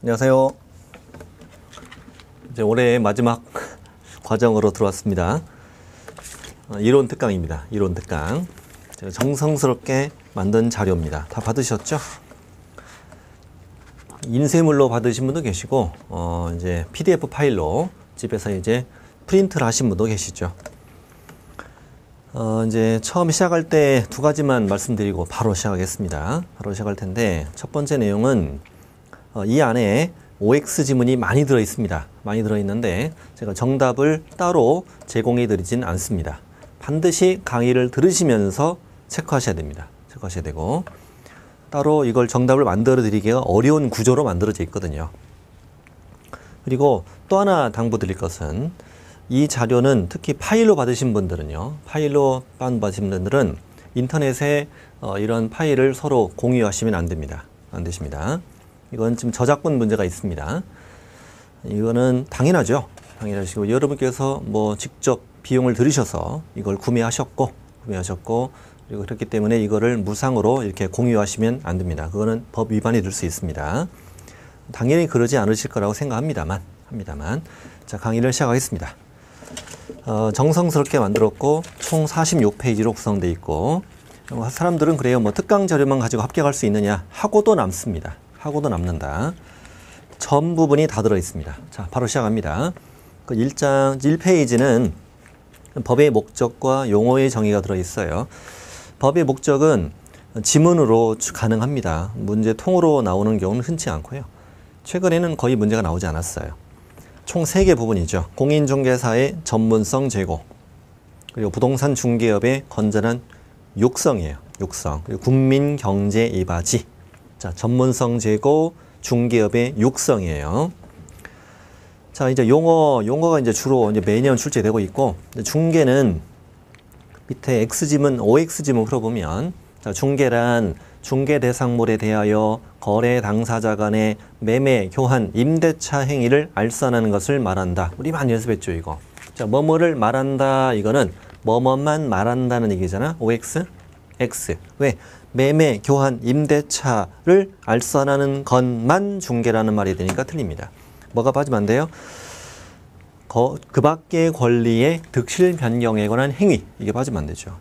안녕하세요. 이제 올해 마지막 과정으로 들어왔습니다. 이론 특강입니다. 이론 특강. 제가 정성스럽게 만든 자료입니다. 다 받으셨죠? 인쇄물로 받으신 분도 계시고, 이제 PDF 파일로 집에서 이제 프린트를 하신 분도 계시죠. 이제 처음 시작할 때 두 가지만 말씀드리고 바로 시작하겠습니다. 바로 시작할 텐데, 첫 번째 내용은 이 안에 OX 지문이 많이 들어 있습니다. 많이 들어 있는데 제가 정답을 따로 제공해 드리진 않습니다. 반드시 강의를 들으시면서 체크하셔야 됩니다. 체크하셔야 되고, 따로 이걸 정답을 만들어 드리기가 어려운 구조로 만들어져 있거든요. 그리고 또 하나 당부드릴 것은, 이 자료는 특히 파일로 받으신 분들은요, 파일로 받으신 분들은 인터넷에 이런 파일을 서로 공유하시면 안 됩니다. 안 되십니다. 이건 지금 저작권 문제가 있습니다. 이거는 당연하죠. 당연하시고, 여러분께서 뭐 직접 비용을 들이셔서 이걸 구매하셨고, 그리고 그렇기 때문에 이거를 무상으로 이렇게 공유하시면 안 됩니다. 그거는 법 위반이 될 수 있습니다. 당연히 그러지 않으실 거라고 생각합니다만, 자, 강의를 시작하겠습니다. 정성스럽게 만들었고, 총 46페이지로 구성되어 있고, 사람들은 그래요. 뭐 특강 자료만 가지고 합격할 수 있느냐 하고도 남습니다. 하고도 남는다. 전 부분이 다 들어 있습니다. 자, 바로 시작합니다. 그 1페이지는 법의 목적과 용어의 정의가 들어 있어요. 법의 목적은 지문으로 가능합니다. 문제 통으로 나오는 경우는 흔치 않고요. 최근에는 거의 문제가 나오지 않았어요. 총 3개 부분이죠. 공인중개사의 전문성 제고, 그리고 부동산 중개업의 건전한 육성이에요. 육성. 그리고 국민경제 이바지. 자, 전문성 제고, 중개업의 육성이에요. 자, 이제 용어가 이제 주로 이제 매년 출제되고 있고, 중개는 밑에 X지문, OX지문 풀어보면, 자, 중개란 중개 대상물에 대하여 거래 당사자 간의 매매, 교환, 임대차 행위를 알선하는 것을 말한다. 우리 많이 연습했죠, 이거. 자, 뭐뭐를 말한다, 이거는 뭐뭐만 말한다는 얘기잖아. OX, X. 왜? 매매, 교환, 임대차를 알선하는 것만 중개라는 말이 되니까 틀립니다. 뭐가 빠지면 안 돼요? 그 밖의 권리의 득실 변경에 관한 행위. 이게 빠지면 안 되죠.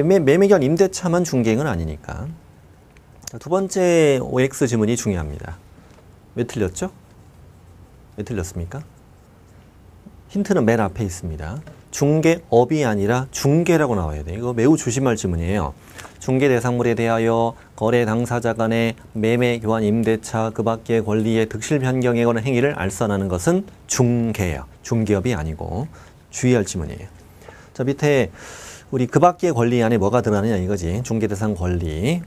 매매, 교환, 임대차만 중개행은 아니니까. 두 번째 OX 지문이 중요합니다. 왜 틀렸죠? 왜 틀렸습니까? 힌트는 맨 앞에 있습니다. 중개업이 아니라 중개라고 나와야 돼요. 이거 매우 조심할 지문이에요. 중개 대상물에 대하여 거래 당사자 간의 매매, 교환, 임대차, 그 밖의 권리의 득실 변경에 관한 행위를 알선하는 것은 중개예요. 중개업이 아니고. 주의할 지문이에요. 자, 밑에 우리 그 밖의 권리 안에 뭐가 들어가느냐 이거지. 중개 대상 권리.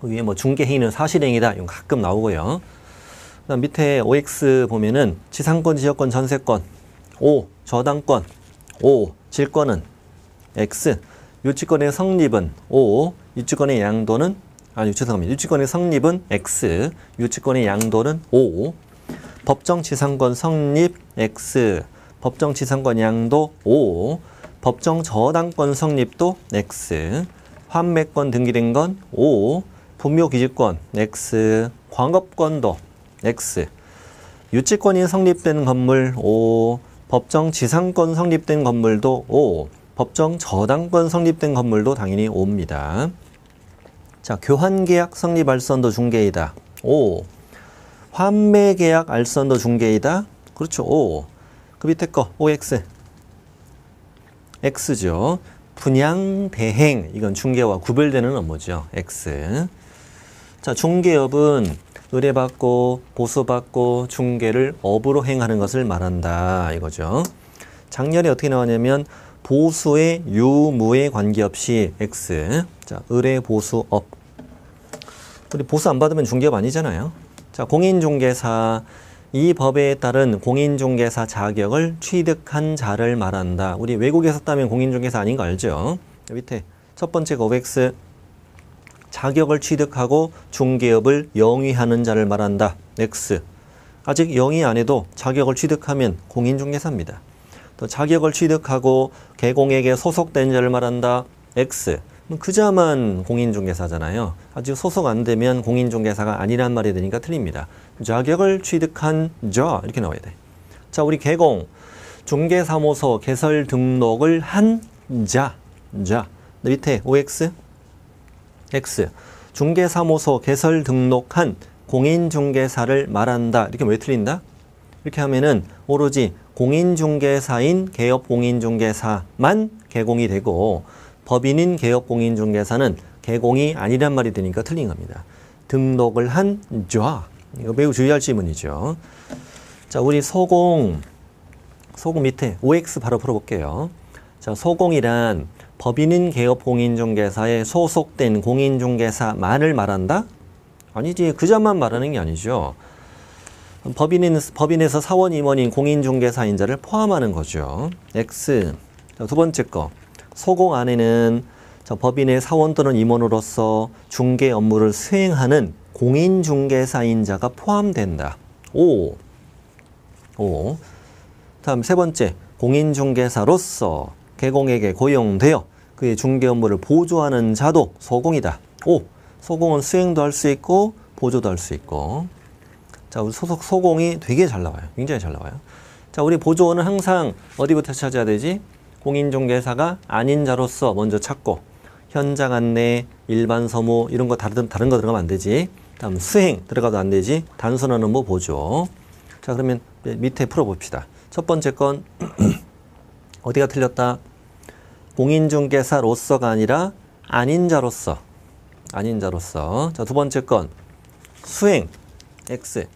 그 위에 뭐 중개 행위는 사실행위다. 이건 가끔 나오고요. 그다음 밑에 OX 보면은 지상권, 지역권, 전세권. O, 저당권. O, 질권은 X. 유치권의 성립은 O, 유치권의 양도는 유치권의 성립은 X, 유치권의 양도는 O, 법정지상권 성립 X, 법정지상권 양도 O, 법정저당권 성립도 X, 환매권 등기된 건 O, 분묘기지권 X, 광업권도 X, 유치권이 성립된 건물 O, 법정지상권 성립된 건물도 O, 법정 저당권 성립된 건물도 당연히 O입니다. 자, 교환계약 성립 알선도 중개이다. O. 환매계약 알선도 중개이다. 그렇죠. O. 그 밑에 거 OX. X죠. 분양 대행. 이건 중개와 구별되는 업무죠. X. 자, 중개업은 의뢰받고 보수받고 중개를 업으로 행하는 것을 말한다. 이거죠. 작년에 어떻게 나왔냐면 보수의 유무에 관계없이 X. 자, 의뢰 보수업. 우리 보수 안 받으면 중개업 아니잖아요. 자, 공인중개사. 이 법에 따른 공인중개사 자격을 취득한 자를 말한다. 우리 외국에서 따면 공인중개사 아닌 거 알죠? 밑에 첫 번째가 OX. 자격을 취득하고 중개업을 영위하는 자를 말한다. X. 아직 영위 안 해도 자격을 취득하면 공인중개사입니다. 또 자격을 취득하고 개공에게 소속된 자를 말한다. X. 그자만 공인중개사잖아요. 아직 소속 안 되면 공인중개사가 아니란 말이 되니까 틀립니다. 자격을 취득한 자 이렇게 나와야 돼. 자, 우리 개공 중개사무소 개설 등록을 한 자. 밑에 OX X 중개사무소 개설 등록한 공인중개사를 말한다. 이렇게 왜 틀린다? 이렇게 하면은 오로지 공인중개사인 개업공인중개사만 개공이 되고 법인인 개업공인중개사는 개공이 아니란 말이 되니까 틀린 겁니다. 등록을 한 자. 이거 매우 주의할 지문이죠. 자, 우리 소공 밑에 OX 바로 풀어볼게요. 자, 소공이란 법인인 개업공인중개사에 소속된 공인중개사만을 말한다? 아니지. 그자만 말하는 게 아니죠. 법인에서 사원 임원인 공인중개사인자를 포함하는 거죠. X. 자, 두 번째 거. 소공 안에는 법인의 사원 또는 임원으로서 중개 업무를 수행하는 공인중개사인자가 포함된다. O. 다음 세 번째. 공인중개사로서 개공에게 고용되어 그의 중개 업무를 보조하는 자도 소공이다. O. 소공은 수행도 할 수 있고 보조도 할 수 있고. 자, 우리 소공이 되게 잘 나와요. 굉장히 잘 나와요. 자, 우리 보조원은 항상 어디부터 찾아야 되지? 공인중개사가 아닌 자로서 먼저 찾고 현장 안내, 일반 서무 이런 거 다른 거 들어가면 안 되지. 다음 수행 들어가도 안 되지. 단순한 업무 보조. 자, 그러면 밑에 풀어봅시다. 첫 번째 건 어디가 틀렸다? 공인중개사로서가 아니라 아닌 자로서. 자, 두 번째 건 수행 X.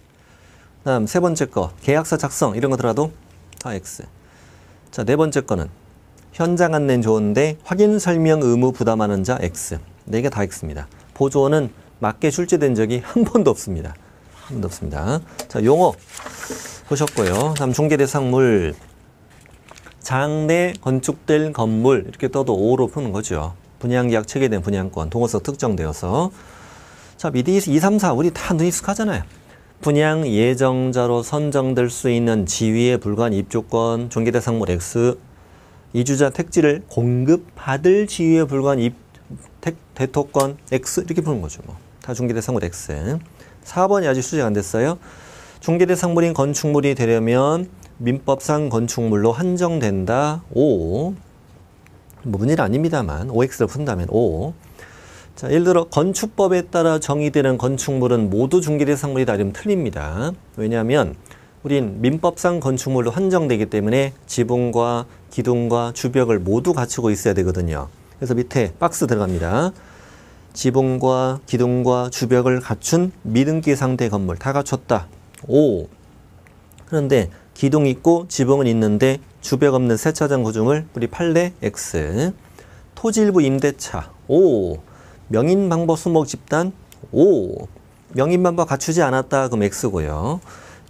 다음 세 번째 거 계약서 작성 이런 거 들어도 다 X. 자, 네 번째 거는 현장 안내는 좋은데 확인 설명 의무 부담하는 자 X. 네 개 다 X입니다. 보조원은 맞게 출제된 적이 한 번도 없습니다. 자, 용어 보셨고요. 다음 중개대상물 장내 건축될 건물 이렇게 떠도 O로 푸는 거죠. 분양계약 체결된 분양권 동호석 특정되어서. 자, 미리 2, 3, 4 우리 다 익숙하잖아요. 분양 예정자로 선정될 수 있는 지위에 불과한 입주권, 중개대상물 X, 이주자 택지를 공급받을 지위에 불과한 대토권 X 이렇게 푸는 거죠. 다 중개대상물 X. 4번이 아직 수재가 안 됐어요. 중개대상물인 건축물이 되려면 민법상 건축물로 한정된다. O. 문의는 아닙니다만 OX를 푼다면 O. 자, 예를 들어 건축법에 따라 정의되는 건축물은 모두 중개대상물이다 이러면 틀립니다. 왜냐하면 우린 민법상 건축물로 한정되기 때문에 지붕과 기둥과 주벽을 모두 갖추고 있어야 되거든요. 그래서 밑에 박스 들어갑니다. 지붕과 기둥과 주벽을 갖춘 미등기 상태 건물 다 갖췄다. O. 그런데 기둥 있고 지붕은 있는데 주벽 없는 세차장 구조물 우리 판례 X. 토지 일부 임대차 O. 명인방법 수목 집단 O. 명인방법 갖추지 않았다 그럼 X고요.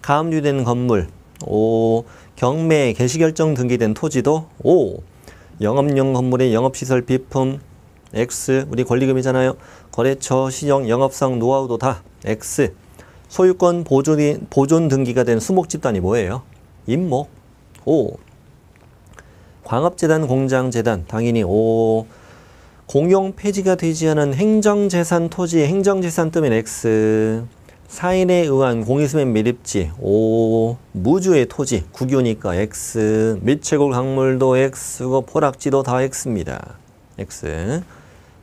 가압류된 건물 O. 경매 개시결정 등기된 토지도 O. 영업용 건물의 영업시설 비품 X. 우리 권리금이잖아요. 거래처 시정 영업상 노하우도 다 X. 소유권 보존 등기가 된 수목집단이 뭐예요? 임목 O. 광업재단 공장재단 당연히 O. 공용 폐지가 되지 않은 행정재산 토지에 행정재산 뜨면 X. 사인에 의한 공유수면 밀입지 O. 무주의 토지 국유니까 X. 밀채굴 강물도 X고 포락지도 다 X입니다. X.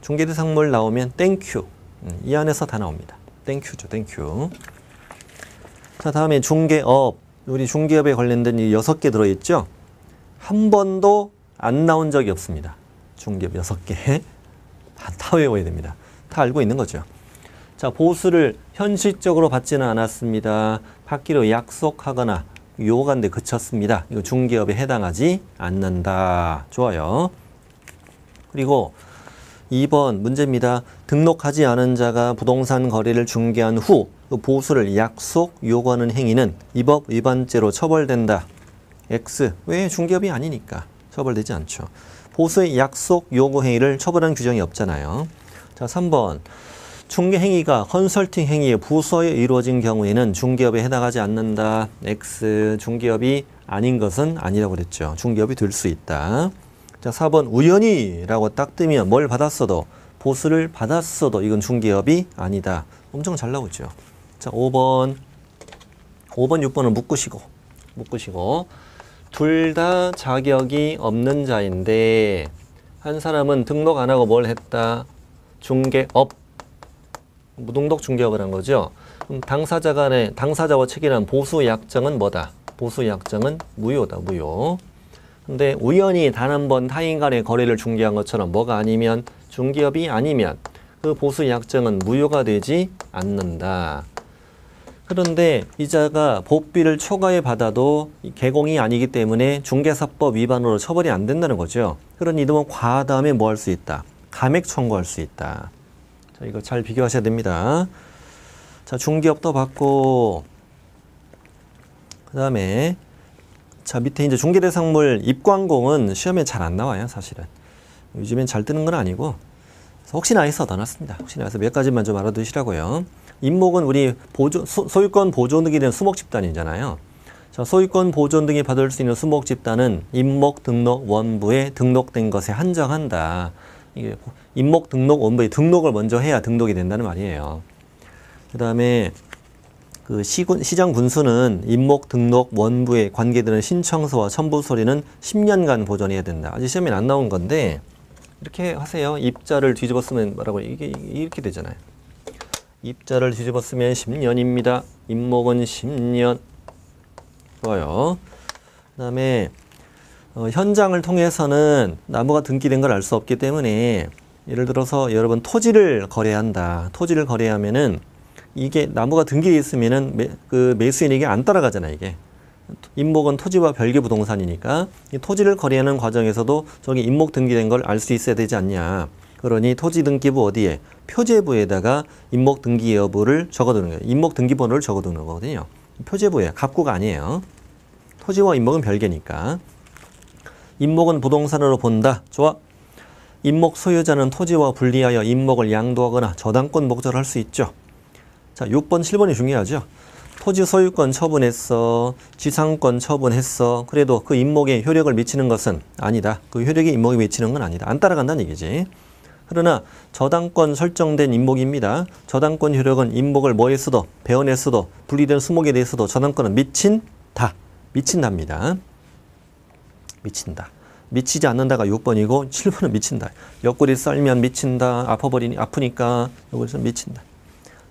중개대상물 나오면 땡큐. 이 안에서 다 나옵니다. 땡큐죠. 땡큐. 자, 다음에 중개업. 우리 중개업에 관련된 이 6개 들어있죠? 한 번도 안 나온 적이 없습니다. 중개업 6개. 다 외워야 됩니다. 다 알고 있는 거죠. 자, 보수를 현실적으로 받지는 않았습니다. 받기로 약속하거나 요구한데 그쳤습니다. 이거 중개업에 해당하지 않는다. 좋아요. 그리고 2번 문제입니다. 등록하지 않은 자가 부동산 거래를 중개한 후 보수를 약속 요구하는 행위는 이 법 위반죄로 처벌된다. X. 왜? 중개업이 아니니까 처벌되지 않죠. 보수의 약속 요구 행위를 처벌하는 규정이 없잖아요. 자, 3번. 중개 행위가 컨설팅 행위에 부서에 이루어진 경우에는 중개업에 해당하지 않는다. X. 중개업이 아닌 것은 아니라고 그랬죠. 중개업이 될 수 있다. 자, 4번 우연히라고 딱 뜨면 뭘 받았어도 보수를 받았어도 이건 중개업이 아니다. 엄청 잘 나오죠. 자, 5번, 6번은 묶으시고 둘 다 자격이 없는 자인데 한 사람은 등록 안 하고 뭘 했다? 중개업, 무등록 중개업을 한 거죠. 그럼 당사자 간에 당사자와 체결한 보수 약정은 뭐다? 보수 약정은 무효다. 무효. 근데 우연히 단 한 번 타인 간의 거래를 중개한 것처럼 뭐가 아니면 중개업이 아니면 그 보수 약정은 무효가 되지 않는다. 그런데 이자가 복비를 초과해 받아도 개공이 아니기 때문에 중개사법 위반으로 처벌이 안 된다는 거죠. 그런 이름은 과 다음에 뭐 할 수 있다? 감액 청구할 수 있다. 자, 이거 잘 비교하셔야 됩니다. 자, 중개업도 받고 그 다음에 자, 밑에 이제 중개대상물 입광공은 시험에 잘 안 나와요, 사실은. 요즘엔 잘 뜨는 건 아니고 혹시나 해서 넣어놨습니다. 혹시나 해서 몇 가지만 좀 알아두시라고요. 임목은 우리 소유권 보존 등이 된 수목집단이잖아요. 자, 소유권 보존 등이 받을 수 있는 수목집단은 임목 등록 원부에 등록된 것에 한정한다. 이게 임목 등록 원부에 등록을 먼저 해야 등록이 된다는 말이에요. 그 다음에 그 시장 군수는 임목 등록 원부에 관계되는 신청서와 첨부서류는 10년간 보존해야 된다. 아직 시험에 안 나온 건데 이렇게 하세요. 입자를 뒤집어 쓰면 뭐라고 이게 이렇게 되잖아요. 입자를 뒤집어 쓰면 10년입니다. 임목은 10년. 좋아요. 그 다음에 현장을 통해서는 나무가 등기된 걸 알 수 없기 때문에 예를 들어서 여러분 토지를 거래한다. 토지를 거래하면은 이게 나무가 등기되어 있으면은 그 매수인에게 안 따라가잖아요, 이게. 임목은 토지와 별개 부동산이니까 이 토지를 거래하는 과정에서도 저기 임목 등기된 걸 알 수 있어야 되지 않냐. 그러니 토지 등기부 어디에? 표제부에다가 임목 등기 여부를 적어두는 거예요. 임목 등기 번호를 적어두는 거거든요. 표제부에 갑구가 아니에요. 토지와 임목은 별개니까. 임목은 부동산으로 본다. 좋아. 임목 소유자는 토지와 분리하여 임목을 양도하거나 저당권 목적을 할 수 있죠. 자, 6번, 7번이 중요하죠. 토지 소유권 처분했어. 지상권 처분했어. 그래도 그 임목에 효력을 미치는 것은 아니다. 그 효력이 임목에 미치는 건 아니다. 안 따라간다는 얘기지. 그러나 저당권 설정된 임목입니다. 저당권 효력은 임목을 뭐에 쓰도, 배원에 쓰도, 분리된 수목에 대해서도 저당권은 미친다. 미친답니다. 미친다. 미치지 않는다가 6번이고 7번은 미친다. 옆구리 썰면 미친다. 아프니까 여기서 미친다.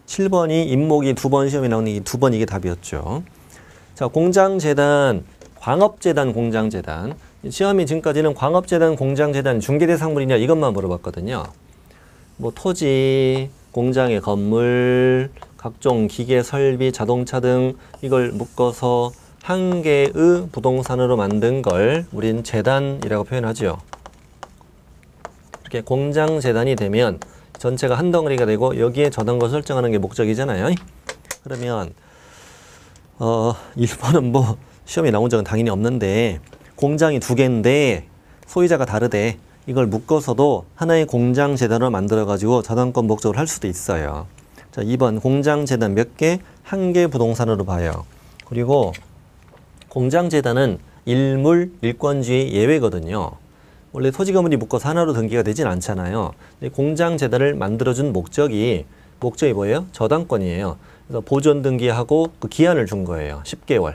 7번이 임목이 2번 시험에 나오는 이 2번 이게 답이었죠. 자, 공장재단, 광업재단, 공장재단. 시험이 지금까지는 광업재단, 공장재단, 중개대상물이냐 이것만 물어봤거든요. 뭐 토지, 공장의 건물, 각종 기계, 설비, 자동차 등 이걸 묶어서 한 개의 부동산으로 만든 걸 우린 재단이라고 표현하죠. 이렇게 공장재단이 되면 전체가 한 덩어리가 되고 여기에 저당권 설정하는 게 목적이잖아요. 그러면 1번은 뭐 시험에 나온 적은 당연히 없는데 공장이 2개인데 소유자가 다르대. 이걸 묶어서도 하나의 공장재단으로 만들어가지고 저당권 목적을 할 수도 있어요. 자, 2번 공장재단 몇 개? 1개 부동산으로 봐요. 그리고 공장재단은 일물, 일권주의 예외거든요. 원래 토지 건물이 묶어서 하나로 등기가 되진 않잖아요. 근데 공장재단을 만들어준 목적이 뭐예요? 저당권이에요. 그래서 보존 등기하고 그 기한을 준 거예요. 10개월.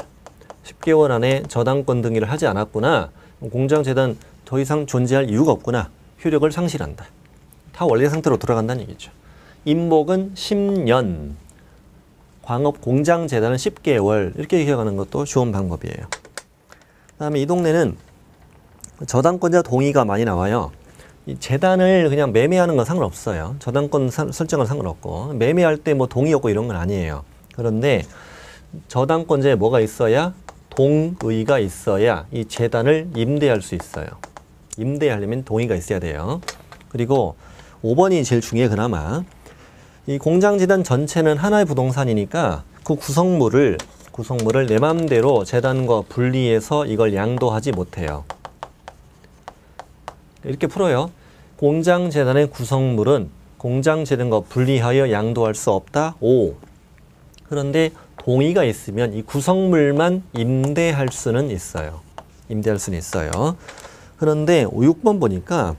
10개월 안에 저당권 등기를 하지 않았구나. 공장재단 더 이상 존재할 이유가 없구나. 효력을 상실한다. 다 원래 상태로 돌아간다는 얘기죠. 임목은 10년. 광업 공장재단은 10개월. 이렇게 기억하는 것도 좋은 방법이에요. 그 다음에 이 동네는 저당권자 동의가 많이 나와요. 이 재단을 그냥 매매하는 건 상관없어요. 저당권 설정은 상관없고 매매할 때 뭐 동의 없고 이런 건 아니에요. 그런데 저당권자에 뭐가 있어야? 동의가 있어야 이 재단을 임대할 수 있어요. 임대하려면 동의가 있어야 돼요. 그리고 5번이 제일 중요해 그나마. 이 공장재단 전체는 하나의 부동산이니까 그 구성물을 내 맘대로 재단과 분리해서 이걸 양도하지 못해요. 이렇게 풀어요. 공장재단의 구성물은 공장재단과 분리하여 양도할 수 없다. 5. 그런데 동의가 있으면 이 구성물만 임대할 수는 있어요. 임대할 수는 있어요. 그런데 6번 보니까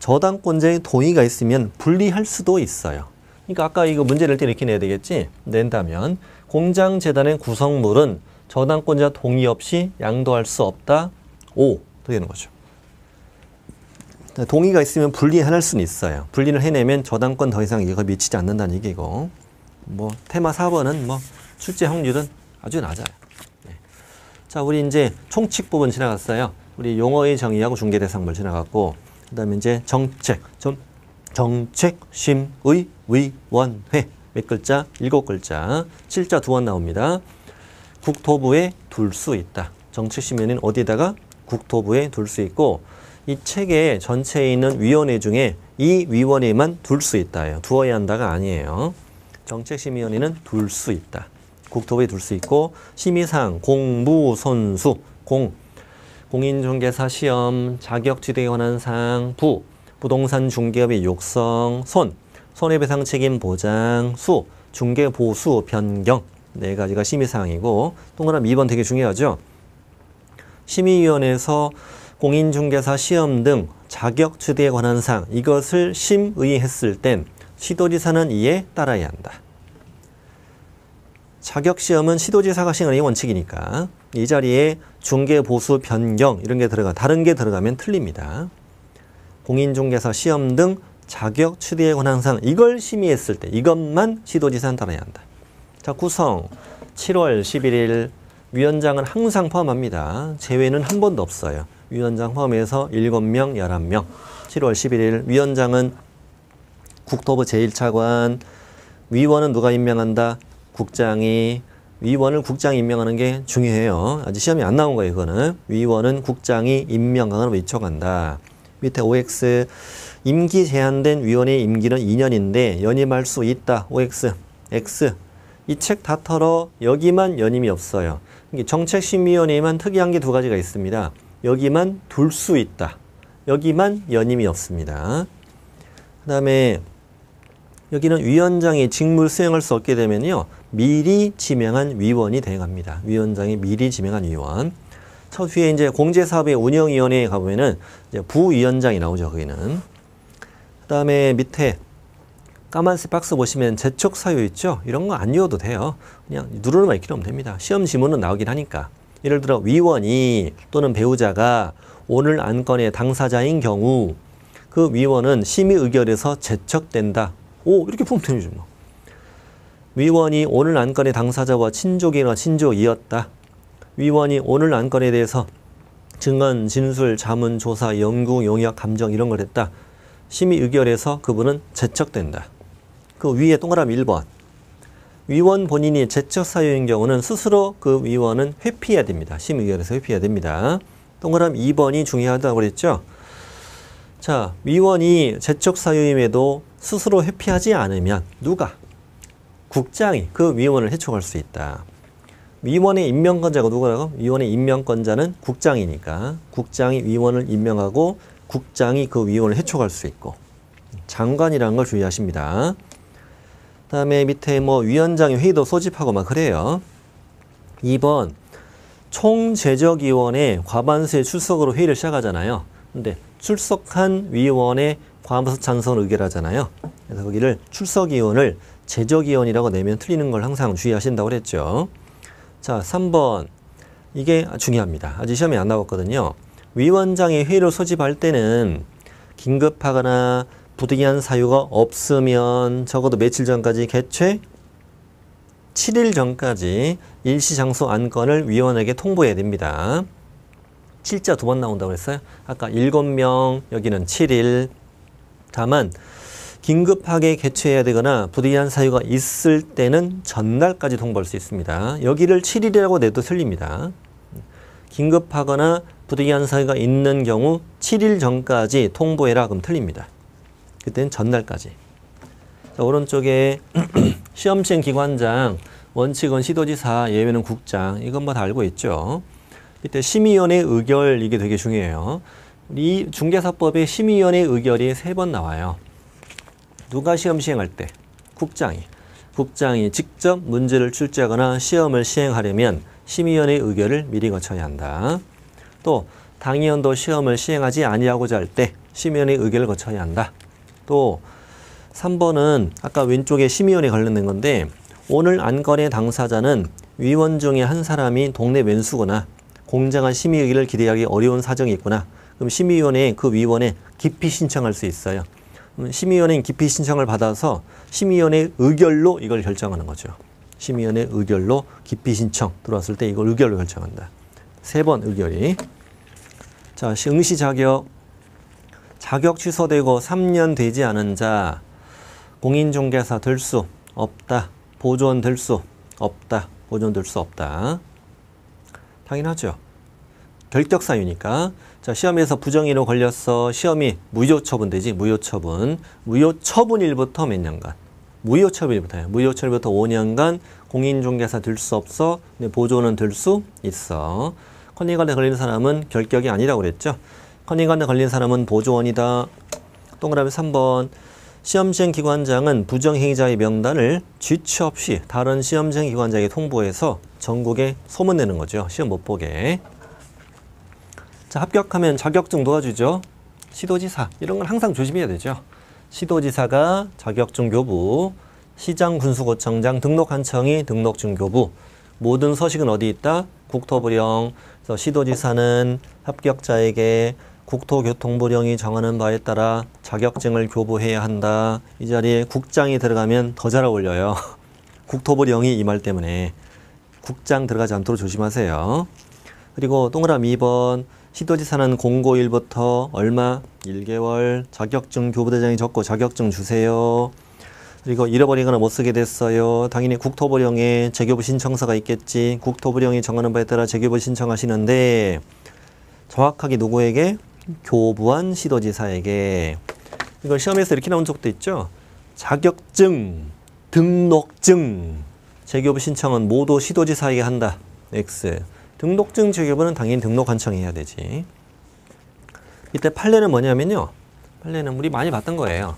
저당권자의 동의가 있으면 분리할 수도 있어요. 그러니까 아까 이거 문제 낼 때 이렇게 내야 되겠지? 낸다면 공장재단의 구성물은 저당권자 동의 없이 양도할 수 없다. 5. 되는 거죠. 동의가 있으면 분리할 수는 있어요. 분리를 해내면 저당권 더 이상 이거 미치지 않는다는 얘기고, 뭐 테마 4번은 뭐 출제 확률은 아주 낮아요. 네. 자, 우리 이제 총칙 부분 지나갔어요. 우리 용어의 정의하고 중개대상물 지나갔고, 그다음에 이제 정책심의 위원회 몇 글자? 7글자. 7자 2번 나옵니다. 국토부에 둘 수 있다. 정책심의는 어디에다가? 국토부에 둘 수 있고, 이 책에 전체에 있는 위원회 중에 이 위원회만 둘 수 있다예요. 두어야 한다가 아니에요. 정책심의위원회는 둘 수 있다. 국토부에 둘 수 있고, 심의사항 공무손수 공인중개사 시험 자격지대에 관한 사항 부동산 중개업의 육성 손해배상 책임 보장 중개보수 변경 4가지가 심의사항이고, 동그라미 2번 되게 중요하죠. 심의위원회에서 공인중개사 시험 등 자격지대에 관한 사항 이것을 심의했을 땐 시도지사는 이에 따라야 한다. 자격시험은 시도지사가 시행하는 원칙이니까 이 자리에 중개보수 변경 이런 게 다른 게 들어가면 틀립니다. 공인중개사 시험 등 자격지대에 관한 사항 이걸 심의했을 때 이것만 시도지사는 따라야 한다. 자, 구성 7월 11일 위원장은 항상 포함합니다. 제외는 한 번도 없어요. 위원장 포함해서 7명, 11명. 7월 11일 위원장은 국토부 제1차관, 위원은 누가 임명한다? 국장이. 위원을 국장이 임명하는 게 중요해요. 아직 시험이 안 나온 거예요, 이거는. 위원은 국장이 임명하거나 위촉한다. 밑에 OX, 임기 제한된 위원의 임기는 2년인데 연임할 수 있다. OX, X. 이 책 다 털어 여기만 연임이 없어요. 정책심의위원회에만 특이한 게 2가지가 있습니다. 여기만 둘 수 있다. 여기만 연임이 없습니다. 그 다음에 여기는 위원장이 직무 수행할 수 없게 되면요. 미리 지명한 위원이 대행합니다. 위원장이 미리 지명한 위원. 첫 뒤에 이제 공제사업의 운영위원회에 가보면은 이제 부위원장이 나오죠. 거기는. 그 다음에 밑에 까만색 박스 보시면 재촉 사유 있죠? 이런 거 안 외워도 돼요. 그냥 누르는만 익히면 됩니다. 시험 지문은 나오긴 하니까. 예를 들어 위원이 또는 배우자가 오늘 안건의 당사자인 경우 그 위원은 심의 의결에서 제척된다. 오, 이렇게 보면 되죠. 뭐. 위원이 오늘 안건의 당사자와 친족이나 친족이었다. 위원이 오늘 안건에 대해서 증언, 진술, 자문, 조사, 연구, 용역, 감정 이런 걸 했다. 심의 의결에서 그분은 제척된다. 그 위에 동그라미 1번. 위원 본인이 제척 사유인 경우는 스스로 그 위원은 회피해야 됩니다. 심의 의결에서 회피해야 됩니다. 동그라미 2번이 중요하다고 그랬죠. 자, 위원이 제척 사유임에도 스스로 회피하지 않으면 누가? 국장이 그 위원을 해촉할 수 있다. 위원의 임명권자가 누구라고? 위원의 임명권자는 국장이니까 국장이 위원을 임명하고 국장이 그 위원을 해촉할 수 있고 장관이라는 걸 주의하십니다. 그다음에 밑에 뭐 위원장이 회의도 소집하고 막 그래요. 2번 총재적위원회 과반수의 출석으로 회의를 시작하잖아요. 근데 출석한 위원의 과반수 찬성을 의결하잖아요. 그래서 거기를 출석위원을 재적위원이라고 내면 틀리는 걸 항상 주의하신다고 그랬죠. 자, 3번 이게 중요합니다. 아직 시험에 안 나왔거든요. 위원장이 회의를 소집할 때는 긴급하거나 부득이한 사유가 없으면 적어도 며칠 전까지 개최 7일 전까지 일시장소 안건을 위원에게 통보해야 됩니다. 7자 2번 나온다고 했어요. 아까 7명, 여기는 7일. 다만 긴급하게 개최해야 되거나 부득이한 사유가 있을 때는 전날까지 통보할 수 있습니다. 여기를 7일이라고 내도 틀립니다. 긴급하거나 부득이한 사유가 있는 경우 7일 전까지 통보해라 그럼 틀립니다. 그때는 전날까지. 자, 오른쪽에 시험시행 기관장, 원칙은 시도지사, 예외는 국장. 이건 뭐 다 알고 있죠. 이때 심의위원회 의결 이게 되게 중요해요. 이 중개사법에 심의위원회 의결이 3번 나와요. 누가 시험 시행할 때? 국장이. 국장이 직접 문제를 출제하거나 시험을 시행하려면 심의위원회 의결을 미리 거쳐야 한다. 또 당위원도 시험을 시행하지 아니하고자 할 때 심의위원회 의결을 거쳐야 한다. 또 3번은 아까 왼쪽에 심의위원회 관련된 건데 오늘 안건의 당사자는 위원 중에 한 사람이 동네 왼수거나 공정한 심의 의결을 기대하기 어려운 사정이 있구나. 그럼 심의위원회에 그 위원에 기피 신청할 수 있어요. 심의위원회는 기피 신청을 받아서 심의위원회 의결로 이걸 결정하는 거죠. 심의위원회 의결로 기피 신청 들어왔을 때 이걸 의결로 결정한다. 3번 의결이. 자, 응시 자격. 자격 취소되고 3년 되지 않은 자 공인중개사 될 수 없다. 보조원 될 수 없다. 보조원 될 수 없다. 당연하죠. 결격사유니까. 자, 시험에서 부정의로 걸렸어. 시험이 무효처분되지. 무효처분. 무효처분일부터 몇 년간? 무효처분일부터요. 무효처분일부터 5년간 공인중개사 될 수 없어. 근데 보조원은 될 수 있어. 컨닝관에 걸린 사람은 결격이 아니라고 그랬죠. 컨닝관에 걸린 사람은 보조원이다. 동그라미 3번. 시험시행기관장은 부정행위자의 명단을 지체 없이 다른 시험시행기관장에게 통보해서 전국에 소문내는 거죠. 시험 못 보게. 자, 합격하면 자격증 놓아주죠. 시도지사. 이런 건 항상 조심해야 되죠. 시도지사가 자격증 교부, 시장군수구청장 등록한청이 등록증 교부. 모든 서식은 어디 있다? 국토부령. 그래서 시도지사는 합격자에게 국토교통부령이 정하는 바에 따라 자격증을 교부해야 한다. 이 자리에 국장이 들어가면 더 잘 어울려요. 국토부령이 이 말 때문에. 국장 들어가지 않도록 조심하세요. 그리고 동그라미 2번. 시도지사는 공고일부터 얼마? 1개월. 자격증 교부대장이 적고 자격증 주세요. 그리고 잃어버리거나 못 쓰게 됐어요. 당연히 국토부령에 재교부 신청서가 있겠지. 국토부령이 정하는 바에 따라 재교부 신청하시는데 정확하게 누구에게? 교부한 시도지사에게. 이걸 시험에서 이렇게 나온 적도 있죠. 자격증, 등록증, 재교부 신청은 모두 시도지사에게 한다. X. 등록증 재교부는 당연히 등록한청이 해야 되지. 이때 판례는 뭐냐면요. 판례는 우리 많이 봤던 거예요.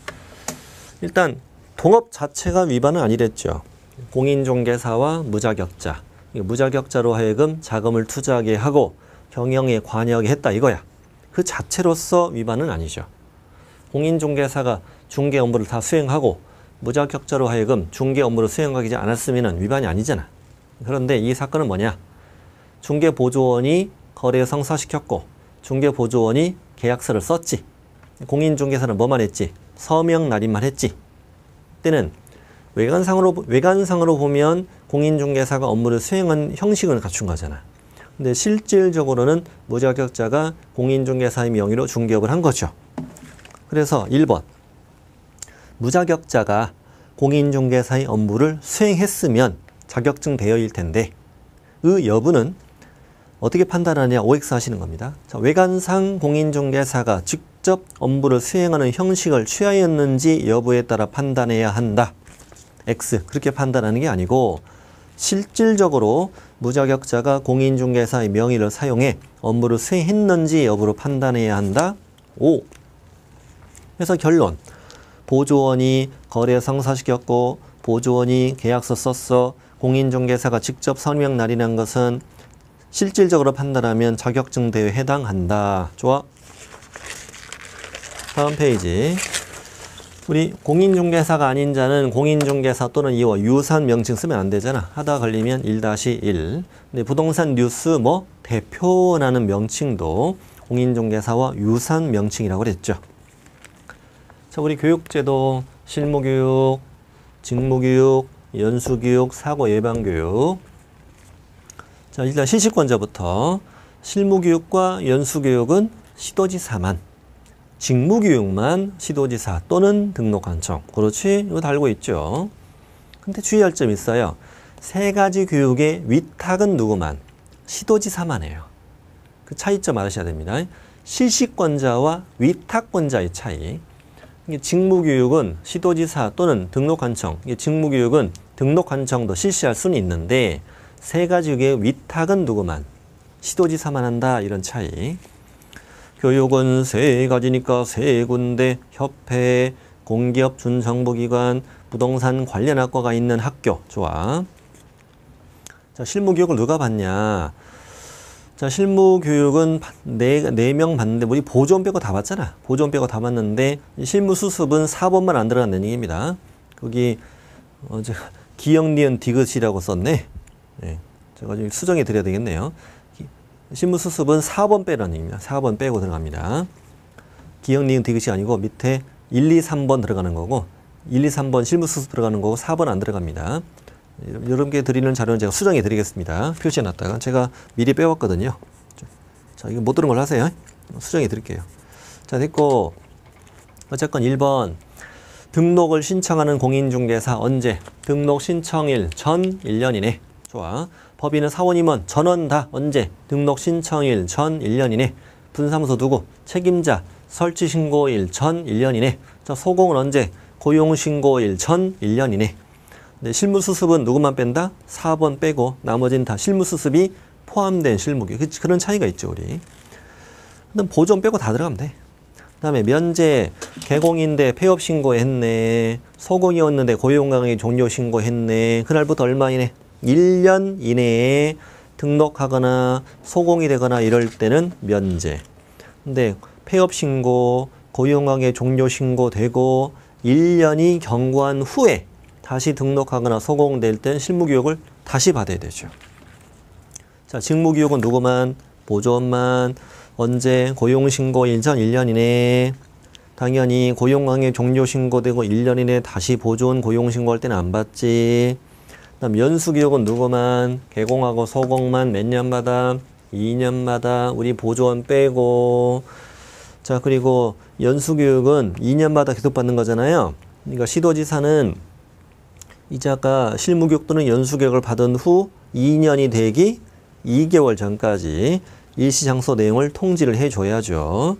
일단 동업 자체가 위반은 아니랬죠. 공인중개사와 무자격자. 무자격자로 하여금 자금을 투자하게 하고 경영에 관여하게 했다 이거야. 그 자체로서 위반은 아니죠. 공인중개사가 중개 업무를 다 수행하고 무자격자로 하여금 중개 업무를 수행하지 않았으면 위반이 아니잖아. 그런데 이 사건은 뭐냐? 중개보조원이 거래에 성사시켰고 중개보조원이 계약서를 썼지. 공인중개사는 뭐만 했지? 서명 날인만 했지. 때는 외관상으로 보면 공인중개사가 업무를 수행한 형식을 갖춘 거잖아. 근데 실질적으로는 무자격자가 공인중개사의 명의로 중개업을 한 거죠. 그래서 1번. 무자격자가 공인중개사의 업무를 수행했으면 자격증 대여일 텐데 그 여부는 어떻게 판단하냐? OX 하시는 겁니다. 자, 외관상 공인중개사가 직접 업무를 수행하는 형식을 취하였는지 여부에 따라 판단해야 한다. X. 그렇게 판단하는 게 아니고 실질적으로 무자격자가 공인중개사의 명의를 사용해 업무를 수행했는지 여부로 판단해야 한다. O. 그래서 결론. 보조원이 거래 성사시켰고 보조원이 계약서 썼어. 공인중개사가 직접 서명 날인한 것은 실질적으로 판단하면 자격증 대여에 해당한다. 좋아. 다음 페이지. 우리 공인중개사가 아닌 자는 공인중개사 또는 이와 유사한 명칭 쓰면 안 되잖아. 하다 걸리면 1-1. 근데 부동산 뉴스 대표라는 명칭도 공인중개사와 유사한 명칭이라고 그랬죠. 자, 우리 교육제도 실무교육, 직무교육, 연수교육, 사고예방교육. 자, 일단 실시권자부터. 실무교육과 연수교육은 시도지사만, 직무교육만 시도지사 또는 등록한청. 그렇지? 이거 다 알고 있죠. 근데 주의할 점이 있어요. 세 가지 교육의 위탁은 누구만? 시도지사만 해요. 그 차이점 알으셔야 됩니다. 실시권자와 위탁권자의 차이. 직무교육은 시도지사 또는 등록한청. 직무교육은 등록한청도 실시할 수는 있는데 세 가지 교육의 위탁은 누구만? 시도지사만 한다. 이런 차이. 교육은 세 가지니까 세 군데, 협회, 공기업 준정부기관, 부동산 관련 학과가 있는 학교. 좋아. 자, 실무교육을 누가 받냐? 자, 실무교육은 4명 봤는데 우리 보조원 빼고 다 봤잖아. 보조원 빼고 다 봤는데 실무수습은 4번만 안 들어간다는 얘기입니다. 거기 기역, 니은, 디귿이라고 썼네. 네, 제가 좀 수정해 드려야 되겠네요. 실무수습은 4번 빼라는 얘기입니다. 4번 빼고 들어갑니다. 기역, 니은, 디귿이 아니고 밑에 1, 2, 3번 들어가는 거고 1, 2, 3번 실무수습 들어가는 거고 4번 안 들어갑니다. 여러분께 드리는 자료는 제가 수정해 드리겠습니다. 표시해 놨다가 제가 미리 빼왔거든요. 자, 이거 못 들은 걸로 하세요. 수정해 드릴게요. 자, 됐고 어쨌건 1번 등록을 신청하는 공인중개사 언제? 등록 신청일 전 1년 이내. 좋아. 법인은 사원 임원 전원 다 언제? 등록 신청일 전 1년 이내. 분사무소 누구? 책임자 설치 신고일 전 1년 이내. 자, 소공은 언제? 고용 신고일 전 1년 이내. 네, 실무수습은 누구만 뺀다? 4번 빼고 나머지는 다 실무수습이 포함된 실무교육. 그런 차이가 있죠, 우리. 근데 보존 빼고 다 들어가면 돼. 그 다음에 면제, 개공인데 폐업 신고했네. 소공이었는데 고용강의 종료 신고했네. 그날부터 얼마 이내? 1년 이내에 등록하거나 소공이 되거나 이럴 때는 면제. 근데 폐업 신고, 고용강의 종료 신고되고 1년이 경과한 후에 다시 등록하거나 소공될 땐 실무교육을 다시 받아야 되죠. 자, 직무교육은 누구만? 보조원만. 언제? 고용신고일 전 1년 이내. 당연히 고용강의 종료 신고되고 1년 이내 다시 보조원 고용신고할 때는 안 받지. 그다음 연수교육은 누구만? 개공하고 소공만 몇 년마다? 2년마다 우리 보조원 빼고. 자, 그리고 연수교육은 2년마다 계속 받는 거잖아요. 그러니까 시도지사는 이제 아까 실무교육 또는 연수교육을 받은 후 2년이 되기 2개월 전까지 일시장소 내용을 통지를 해줘야죠.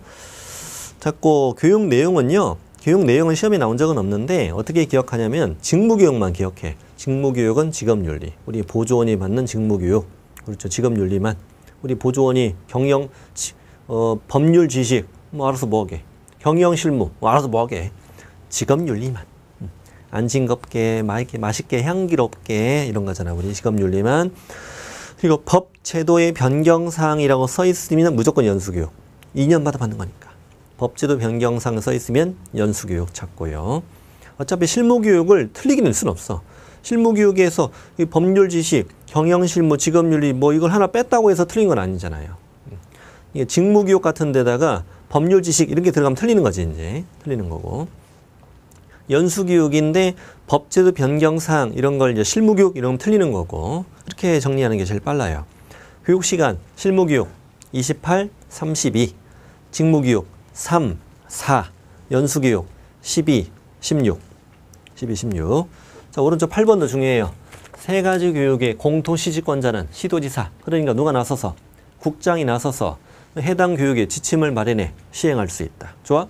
자꾸 교육 내용은요. 교육 내용은 시험에 나온 적은 없는데 어떻게 기억하냐면 직무교육만 기억해. 직무교육은 직업윤리. 우리 보조원이 받는 직무교육. 그렇죠. 직업윤리만. 우리 보조원이 경영, 법률 지식 뭐 알아서 뭐하게. 경영 실무 뭐 알아서 뭐하게. 직업윤리만. 안 징겁게, 맛있게, 향기롭게 이런 거잖아. 우리 직업윤리만. 그리고 법, 제도의 변경사항이라고 써 있으면 무조건 연수교육. 2년마다 받는 거니까. 법제도 변경사항 써 있으면 연수교육 찾고요. 어차피 실무교육을 틀리게 낼 수는 없어. 실무교육에서 이 법률 지식, 경영실무, 직업윤리 뭐 이걸 하나 뺐다고 해서 틀린 건 아니잖아요. 이게 직무교육 같은 데다가 법률 지식 이런 게 들어가면 틀리는 거지 이제. 틀리는 거고. 연수교육인데 법제도 변경사항 이런 걸 이제 실무교육 이러면 틀리는 거고 이렇게 정리하는 게 제일 빨라요. 교육시간 실무교육 28, 32, 직무교육 3, 4, 연수교육 12, 16. 12, 16. 자, 오른쪽 8번도 중요해요. 세 가지 교육의 공토시지권자는 시도지사, 그러니까 누가 나서서? 국장이 나서서 해당 교육의 지침을 마련해 시행할 수 있다. 좋아?